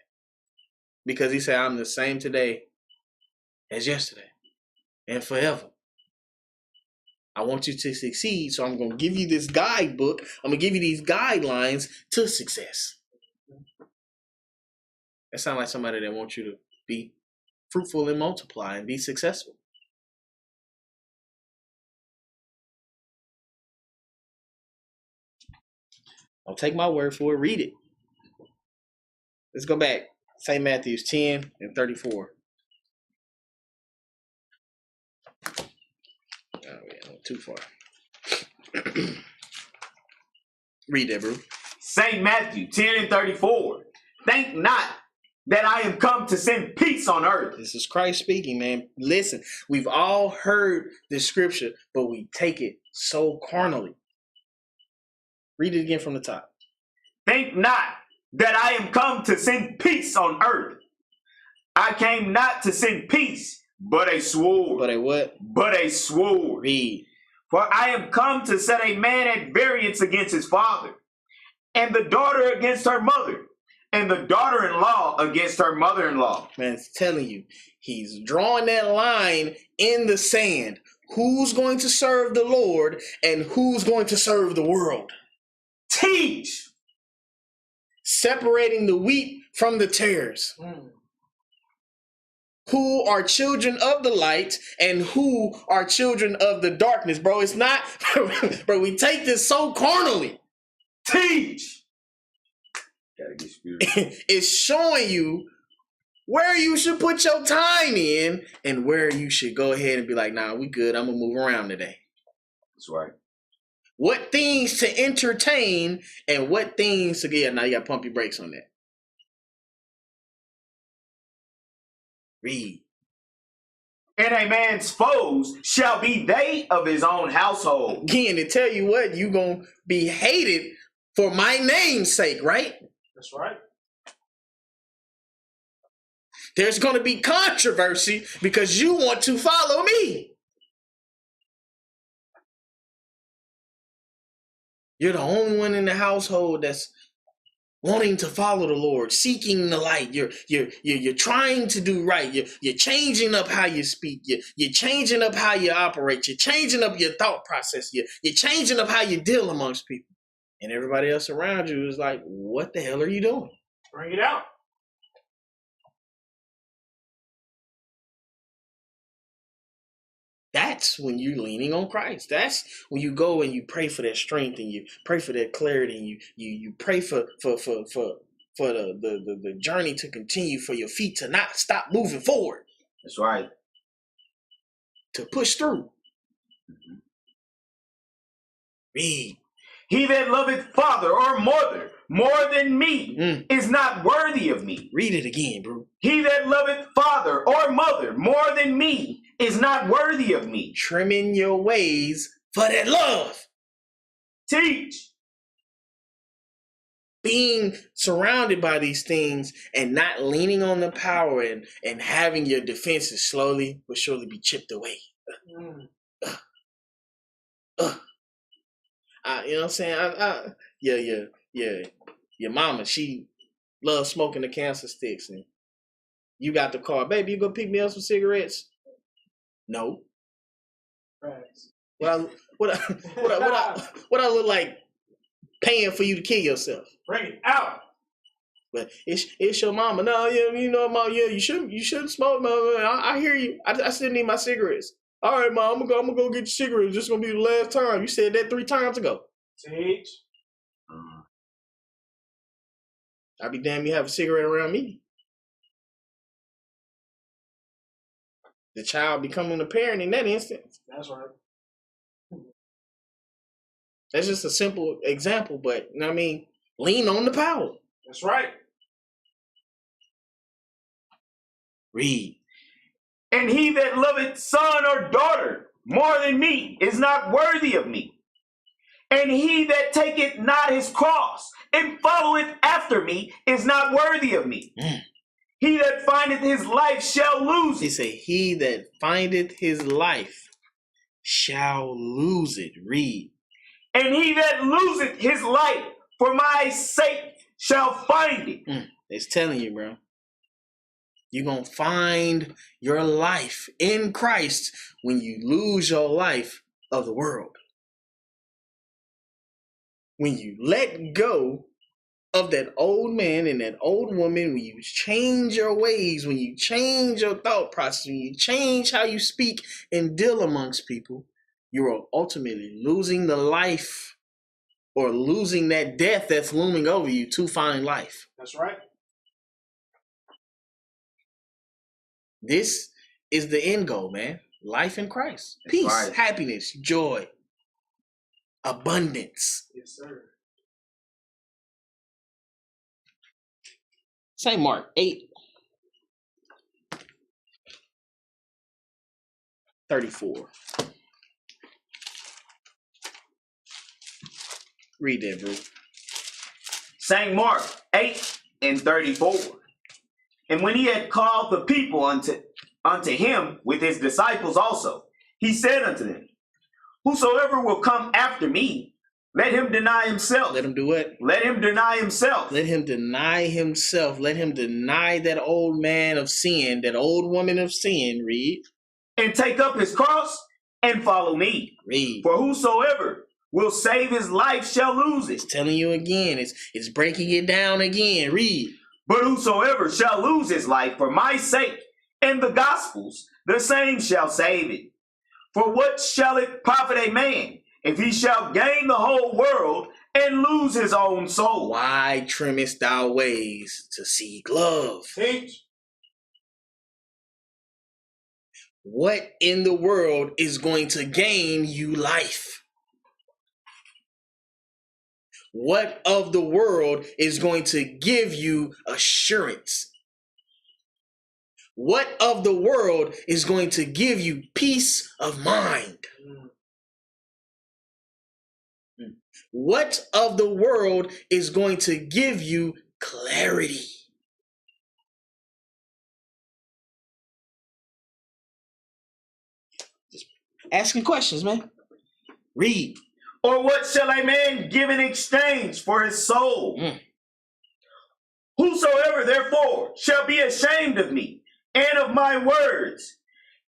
Because he said, I'm the same today as yesterday and forever. I want you to succeed, so I'm going to give you this guidebook. I'm going to give you these guidelines to success. That sounds like somebody that wants you to be fruitful and multiply and be successful. Don't take my word for it. Read it. Let's go back. St. Matthew's 10 and 34. Oh, yeah, too far. Read that, bro. St. Matthew 10 and 34. Think not that I am come to send peace on earth. This is Christ speaking, man. Listen, we've all heard this scripture, but we take it so carnally. Read it again from the top. Think not that I am come to send peace on earth. I came not to send peace, but a sword. But a what? But a sword. Read. For I am come to set a man at variance against his father, and the daughter against her mother, and the daughter-in-law against her mother-in-law. Man, it's telling you, he's drawing that line in the sand. Who's going to serve the Lord and who's going to serve the world? Teach. Separating the wheat from the tares. Who are children of the light and who are children of the darkness, bro. It's not, bro, we take this so carnally. Teach. Gotta get spiritual. It's showing you where you should put your time in and where you should go ahead and be like, nah, we good. I'm going to move around today. That's right. What things to entertain and what things to get. Now you got to pump your brakes on that. Read. And a man's foes shall be they of his own household. Again, to tell you what, you're going to be hated for my name's sake, right? That's right. There's going to be controversy because you want to follow me. You're the only one in the household that's wanting to follow the Lord, seeking the light. You're trying to do right. You're changing up how you speak. You're changing up how you operate. You're changing up your thought process. You're changing up how you deal amongst people. And everybody else around you is like, what the hell are you doing? Bring it out. That's when you're leaning on Christ. That's when you go and you pray for that strength and you pray for that clarity and you pray for the journey to continue, for your feet to not stop moving forward. That's right. To push through. Read. He that loveth father or mother more than me is not worthy of me. Read it again, bro. He that loveth father or mother more than me is not worthy of me. Trimming your ways for that love. Teach. Being surrounded by these things and not leaning on the power and having your defenses slowly but surely be chipped away. You know what I'm saying? Your mama, she loves smoking the cancer sticks, and you got the car. Baby, you go pick me up some cigarettes? No. Right. What I look like paying for you to kill yourself? Bring it out. But it's your mama. No, yeah, you know, mom, yeah, you shouldn't smoke, mama. I hear you. I still need my cigarettes. All right, mom, I'm gonna go get your cigarettes. This is gonna be the last time. You said that 3 times ago. Teach. I'd be damn you have a cigarette around me. The child becoming a parent in that instance. That's right. That's just a simple example, but you know what I mean, lean on the power. That's right. Read. And he that loveth son or daughter more than me is not worthy of me. And he that taketh not his cross and followeth after me is not worthy of me. He that findeth his life shall lose He it. say, he that findeth his life shall lose it. Read. And he that loseth his life for my sake shall find it. It's telling you, bro. You're going to find your life in Christ when you lose your life of the world. When you let go of that old man and that old woman, when you change your ways, when you change your thought process, when you change how you speak and deal amongst people, you are ultimately losing the life or losing that death that's looming over you to find life. That's right. This is the end goal, man. Life in Christ. Peace, right. happiness, joy, abundance. Yes, sir. St. Mark 8:34. Read that, bro. St. Mark 8:34. And when he had called the people unto him with his disciples also, he said unto them, whosoever will come after me, let him deny himself. Let him do what? Let him deny himself. Let him deny himself. Let him deny that old man of sin, that old woman of sin. Read. And take up his cross and follow me. Read. For whosoever will save his life shall lose it. It's telling you again. It's breaking it down again. Read. But whosoever shall lose his life for my sake and the gospel's, the same shall save it. For what shall it profit a man if he shall gain the whole world and lose his own soul? Why trimmest thou ways to seek love? Teach. What in the world is going to gain you life? What of the world is going to give you assurance? What of the world is going to give you peace of mind? What of the world is going to give you clarity? Just asking questions, man. Read. Or what shall a man give in exchange for his soul? Whosoever therefore shall be ashamed of me and of my words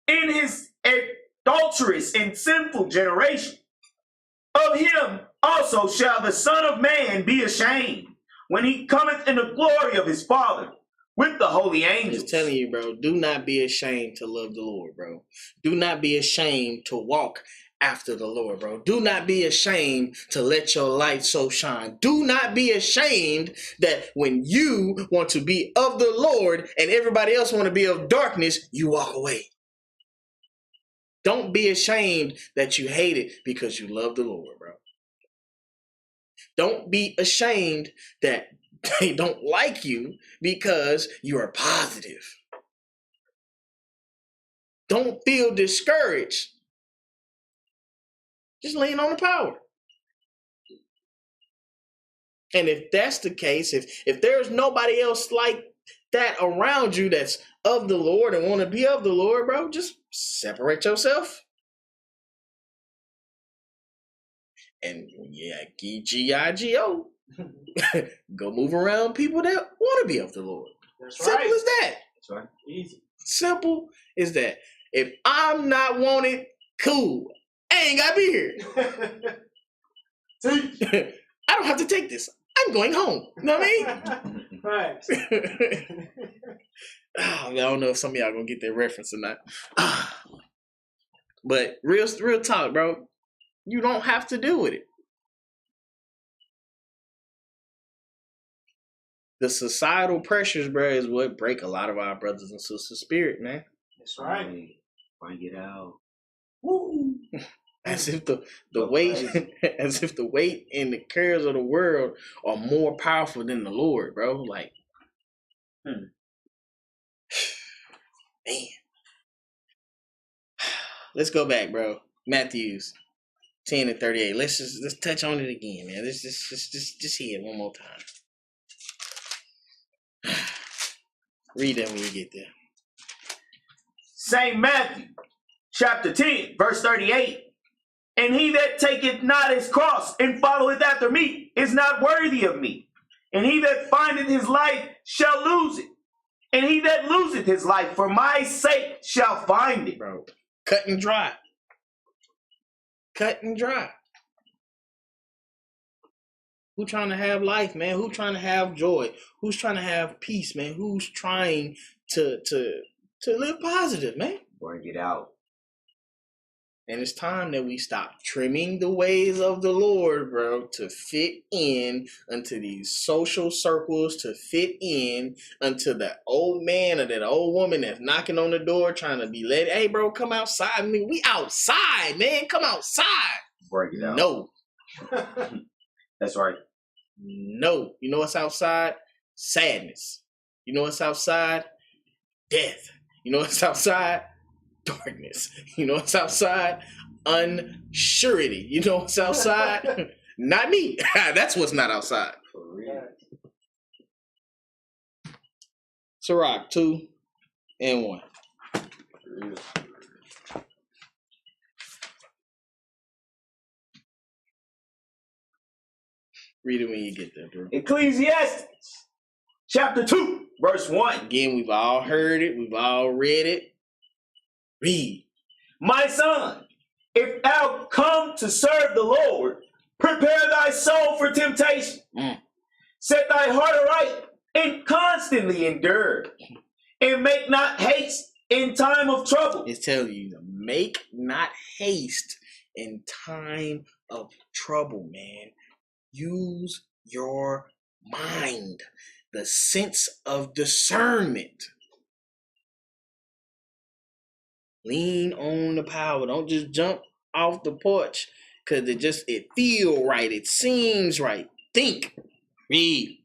in his adulterous and sinful generation, of him also shall the Son of Man be ashamed when he cometh in the glory of his Father with the holy angels. Just telling you, bro, do not be ashamed to love the Lord, bro. Do not be ashamed to walk after the Lord, bro. Do not be ashamed to let your light so shine. Do not be ashamed that when you want to be of the Lord and everybody else want to be of darkness, you walk away. Don't be ashamed that you hate it because you love the Lord, bro. Don't be ashamed that they don't like you because you are positive. Don't feel discouraged. Just lean on the power. And if that's the case, if there's nobody else like that around you that's of the Lord and want to be of the Lord, bro, just separate yourself. And G-I-G-O. Go move around people that want to be of the Lord. That's Simple right. as that. That's right. Easy. Simple as that. If I'm not wanted, cool. I ain't got to be here. Teach. I don't have to take this. I'm going home. You know what I mean? Facts. I don't know if some of y'all gonna get that reference or not. But real talk, bro. You don't have to deal with it. The societal pressures, bro, is what break a lot of our brothers and sisters' spirit, man. That's right. Bring it out. Woo! As if the weight, as if the weight and the cares of the world are more powerful than the Lord, bro. Like, man. Let's go back, bro. Matthews 10:38. Let's touch on it again, man. Let's just hear it one more time. Read that when you get there. St. Matthew, chapter 10, verse 38. And he that taketh not his cross and followeth after me is not worthy of me. And he that findeth his life shall lose it. And he that loseth his life for my sake shall find it. Bro, cut and dry. Cut and dry. Who trying to have life, man? Who trying to have joy? Who's trying to have peace, man? Who's trying to live positive, man? Bring it out. And it's time that we stop trimming the ways of the Lord, bro, to fit in unto these social circles, to fit in unto that old man or that old woman that's knocking on the door trying to be let. Hey, bro, come outside. I mean, we outside, man. Come outside. Bring it out. No. That's right. No. You know what's outside? Sadness. You know what's outside? Death. You know what's outside? Darkness. You know what's outside? Unsurety. You know what's outside? Not me. That's what's not outside. For real. Sirach 2 and 1. Read it when you get there, bro. Ecclesiastes, chapter 2, verse 1. Again, we've all heard it. We've all read it. Read. My son, if thou come to serve the Lord, prepare thy soul for temptation. Set thy heart aright and constantly endure. And make not haste in time of trouble. It's telling you to make not haste in time of trouble, man. Use your mind, the sense of discernment. Lean on the power. Don't just jump off the porch because it feel right. It seems right. Think. Read.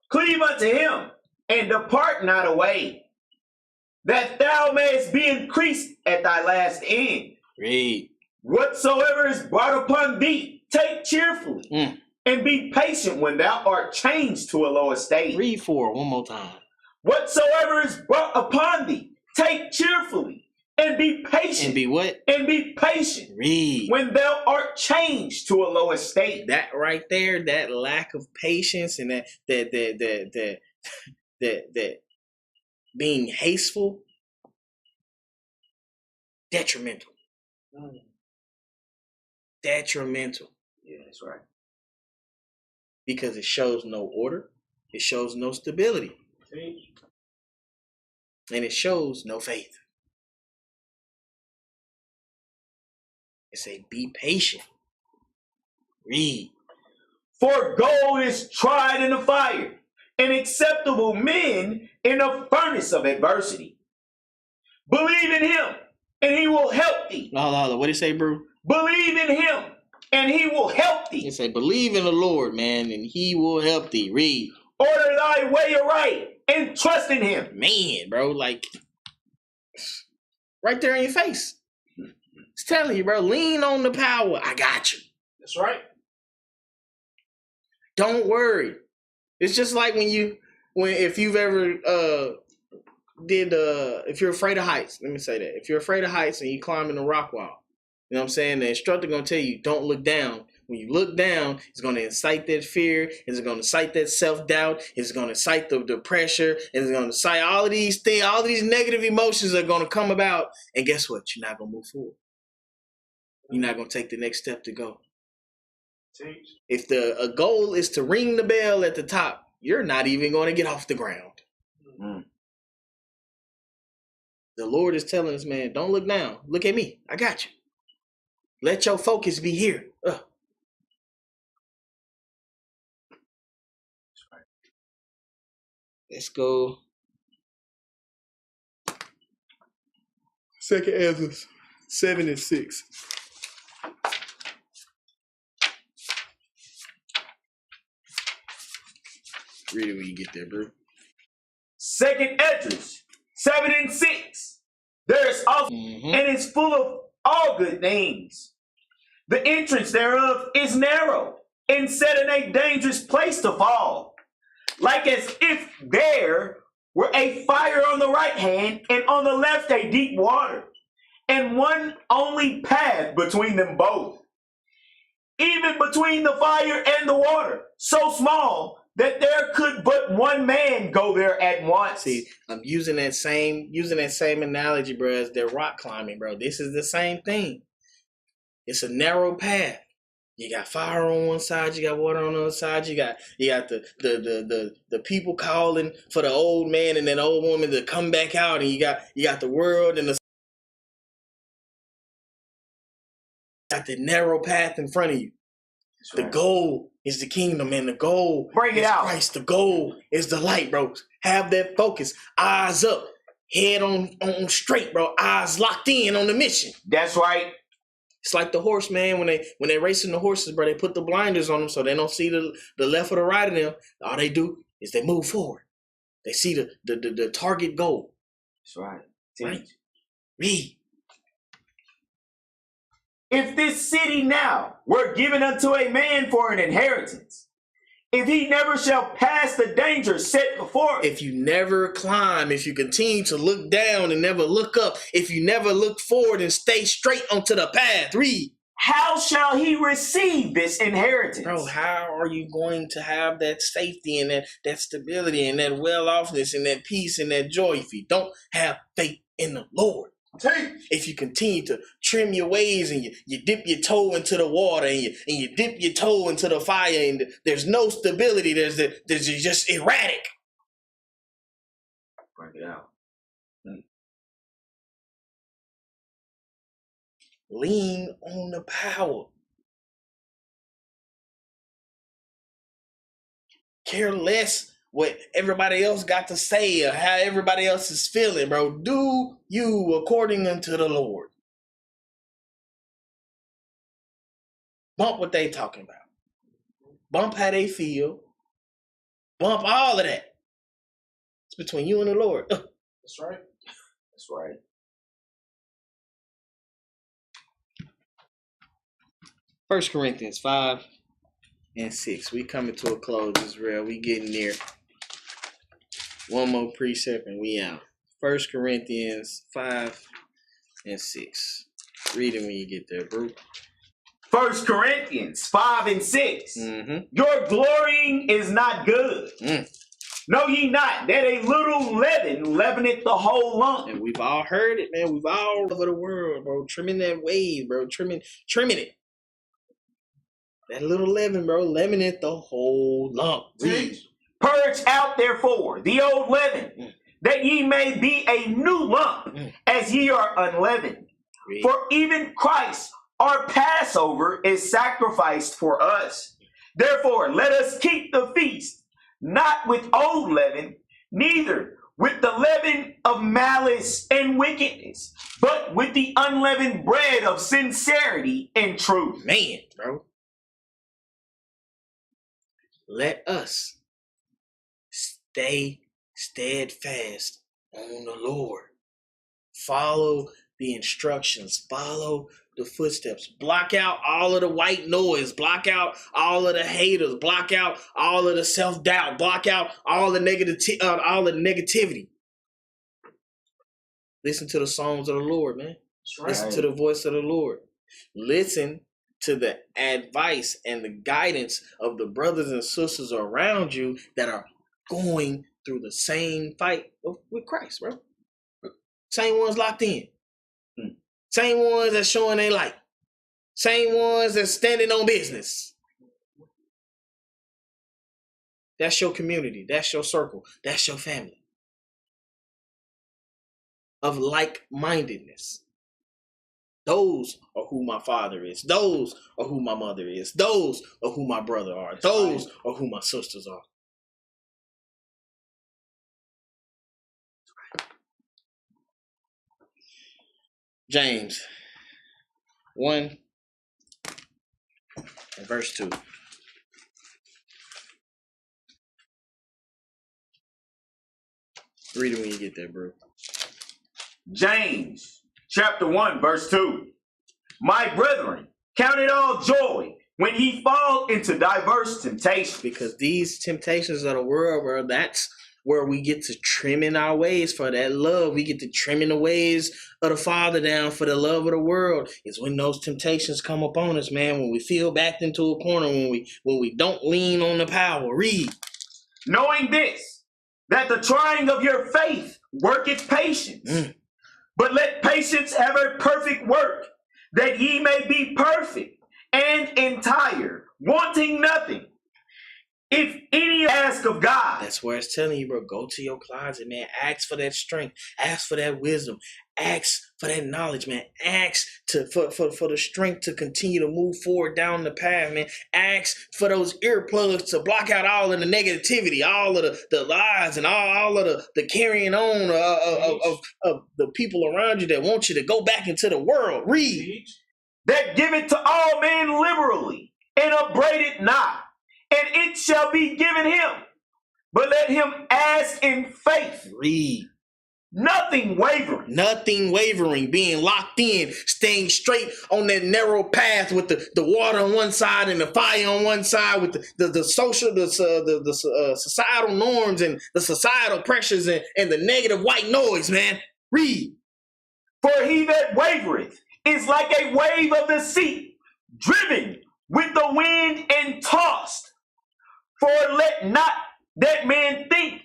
Cleave unto him and depart not away, that thou mayest be increased at thy last end. Read. Whatsoever is brought upon thee, take cheerfully, and be patient when thou art changed to a low estate. Read 4 one more time. Whatsoever is brought upon thee, take cheerfully, and be patient. And be what? And be patient. Read. When thou art changed to a low estate. That right there, that lack of patience and that being hasteful, detrimental. Detrimental. Yeah, that's right. Because it shows no order. It shows no stability. And it shows no faith. It say, be patient. Read. For gold is tried in the fire, and acceptable men in the furnace of adversity. Believe in him, and he will help thee. Hold on. What did it say, bro? Believe in him, and he will help thee. It say, believe in the Lord, man, and he will help thee. Read. Order thy way aright, and trust in him. Man, bro, like, right there in your face. It's telling you, bro, lean on the power. I got you. That's right. Don't worry. It's just like if you've ever if you're afraid of heights, let me say that. If you're afraid of heights and you climb in a rock wall, you know what I'm saying? The instructor gonna tell you, don't look down. When you look down, it's gonna incite that fear, it's gonna incite that self-doubt, it's gonna incite the pressure, it's gonna incite all of these things, all of these negative emotions are gonna come about, and guess what? You're not gonna move forward. You're not going to take the next step to go. If a goal is to ring the bell at the top, you're not even going to get off the ground. Mm. The Lord is telling us, man, don't look down. Look at me. I got you. Let your focus be here. Let's go. Second Ezra 7 and 6. Read it when you get there, bro. Second Ezra 7 and 6. There is also, and it's full of all good things. The entrance thereof is narrow, and set in a dangerous place to fall, like as if there were a fire on the right hand, and on the left a deep water, and one only path between them both, even between the fire and the water, so small that there could but one man go there at once. See, I'm using that same analogy, bro, as they're rock climbing, bro. This is the same thing. It's a narrow path. You got fire on one side, you got water on the other side, you got the people calling for the old man and then the old woman to come back out, and you got the world and got the narrow path in front of you. That's right. The goal is the kingdom, and the goal is Christ. The goal is the light, bro. Have that focus. Eyes up, head on straight, bro. Eyes locked in on the mission. That's right. It's like the horse, man. When they racing the horses, bro, they put the blinders on them so they don't see the left or the right of them. All they do is they move forward. They see the target goal. That's right. Right. Read. If this city now were given unto a man for an inheritance, if he never shall pass the danger set before him. If you never climb, if you continue to look down and never look up, if you never look forward and stay straight onto the path, read. How shall he receive this inheritance? Bro, how are you going to have that safety and that stability and that well-offness and that peace and that joy if you don't have faith in the Lord? If you continue to trim your ways and you dip your toe into the water and you dip your toe into the fire and there's no stability, there's just erratic. Bring it out. Lean on the power. Care less what everybody else got to say or how everybody else is feeling, bro. Do you according unto the Lord. Bump what they talking about. Bump how they feel. Bump all of that. It's between you and the Lord. That's right. That's right. First Corinthians 5 and 6. We coming to a close, Israel. We getting there. One more precept and we out. 1 Corinthians 5 and 6. Read it when you get there, bro. 1 Corinthians 5 and 6. Your glorying is not good. Know ye not that a little leaven leaveneth the whole lump? And we've all heard it, man. We've all over the world, bro. Trimming that wave, bro. Trimming it. That little leaven, bro. Leaveneth the whole lump. Read. Purge out, therefore, the old leaven, that ye may be a new lump, as ye are unleavened. For even Christ, our Passover, is sacrificed for us. Therefore, let us keep the feast, not with old leaven, neither with the leaven of malice and wickedness, but with the unleavened bread of sincerity and truth. Man, bro. Let us stay steadfast on the Lord. Follow the instructions. Follow the footsteps. Block out all of the white noise. Block out all of the haters. Block out all of the self-doubt. Block out all the negativity. Listen to the songs of the Lord, man. Right. Listen to the voice of the Lord. Listen to the advice and the guidance of the brothers and sisters around you that are going through the same fight with Christ, bro. Same ones locked in. Same ones that's showing their light. Same ones that's standing on business. That's your community. That's your circle. That's your family of like-mindedness. Those are who my father is. Those are who my mother is. Those are who my brother are. Those are who my sisters are. James 1 and verse 2. Read it when you get there, bro. James chapter 1, verse 2. My brethren, count it all joy when ye fall into diverse temptations. Because these temptations of the world, bro, that's where we get to trimming our ways for that love. We get to trimming the ways of the Father down for the love of the world. It's when those temptations come upon us, man, when we feel backed into a corner, when we don't lean on the power. Read. Knowing this, that the trying of your faith worketh patience. But let patience have a perfect work, that ye may be perfect and entire, wanting nothing. If any ask of God. That's where it's telling you, bro, go to your closet, man. Ask for that strength. Ask for that wisdom. Ask for that knowledge, man. Ask for the strength to continue to move forward down the path, man. Ask for those earplugs to block out all of the negativity, all of the lies, and all of the carrying on of the people around you that want you to go back into the world. Read. That give it to all men liberally, and upbraid it not, and it shall be given him. But let him ask in faith. Read. Nothing wavering. Nothing wavering, being locked in, staying straight on that narrow path with the water on one side and the fire on one side, with the social, societal norms and the societal pressures and the negative white noise, man. Read. For he that wavereth is like a wave of the sea, driven with the wind and tossed. For let not that man think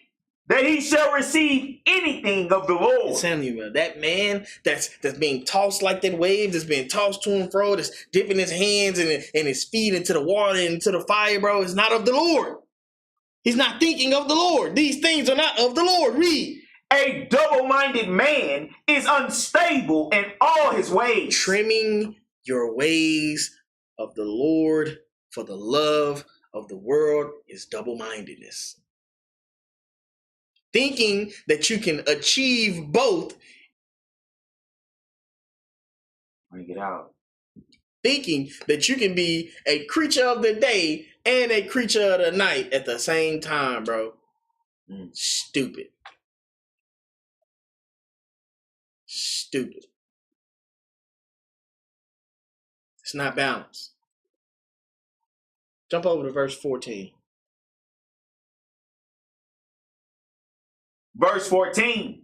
that he shall receive anything of the Lord. I'm telling you, man, that man that's being tossed like that wave, that's being tossed to and fro, that's dipping his hands and his feet into the water and into the fire, bro, is not of the Lord. He's not thinking of the Lord. These things are not of the Lord. Read. A double-minded man is unstable in all his ways. Trimming your ways of the Lord for the love of the world is double-mindedness. Thinking that you can achieve both. Bring it out. Thinking that you can be a creature of the day and a creature of the night at the same time, bro. Stupid. Stupid. It's not balanced. Jump over to verse 14. Verse 14.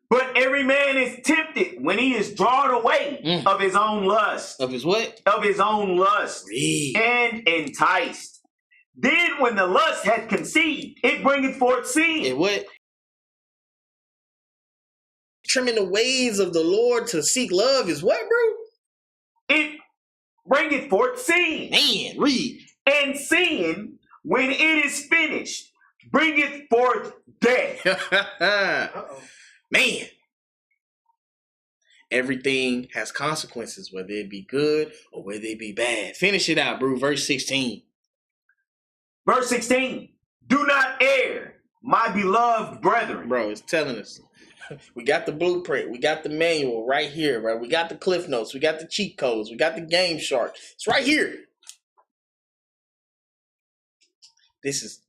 But every man is tempted when he is drawn away of his own lust. Of his what? Of his own lust. Read. And enticed. Then when the lust hath conceived, it bringeth forth sin. It what? Trimming the ways of the Lord to seek love is what, bro? It bringeth forth sin. Man, read. And sin, when it is finished, bringeth forth death. Man. Everything has consequences, whether it be good or whether it be bad. Finish it out, bro. Verse 16. Verse 16. Do not err, my beloved brethren. Bro, it's telling us. We got the blueprint. We got the manual right here, right? We got the cliff notes. We got the cheat codes. We got the game shark. It's right here. This is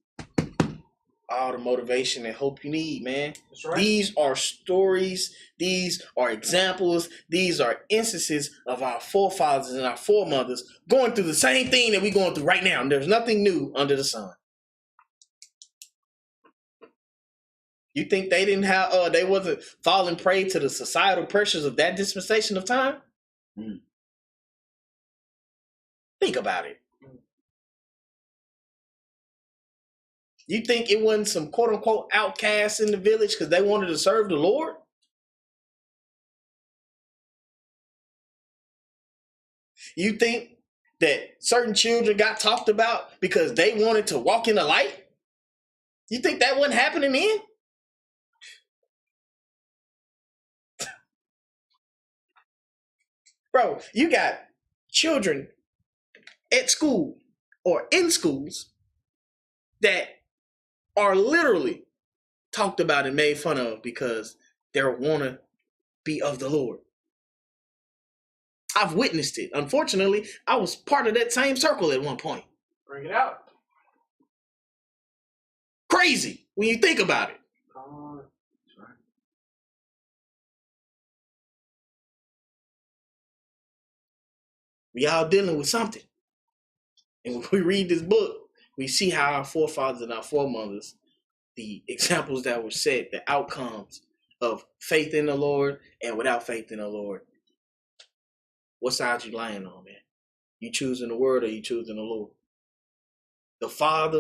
all the motivation and hope you need, man. That's right. These are stories. These are examples. These are instances of our forefathers and our foremothers going through the same thing that we're going through right now. And there's nothing new under the sun. You think they didn't have, they wasn't falling prey to the societal pressures of that dispensation of time? Think about it. You think it wasn't some quote unquote outcasts in the village because they wanted to serve the Lord? You think that certain children got talked about because they wanted to walk in the light? You think that wasn't happening then? Bro, you got children at school or in schools that are literally talked about and made fun of because they want to be of the Lord. I've witnessed it. Unfortunately, I was part of that same circle at one point. Bring it out. Crazy when you think about it. We all dealing with something. And when we read this book, we see how our forefathers and our foremothers, the examples that were set, the outcomes of faith in the Lord and without faith in the Lord. What side you lying on, man? You choosing the word or you choosing the Lord? The Father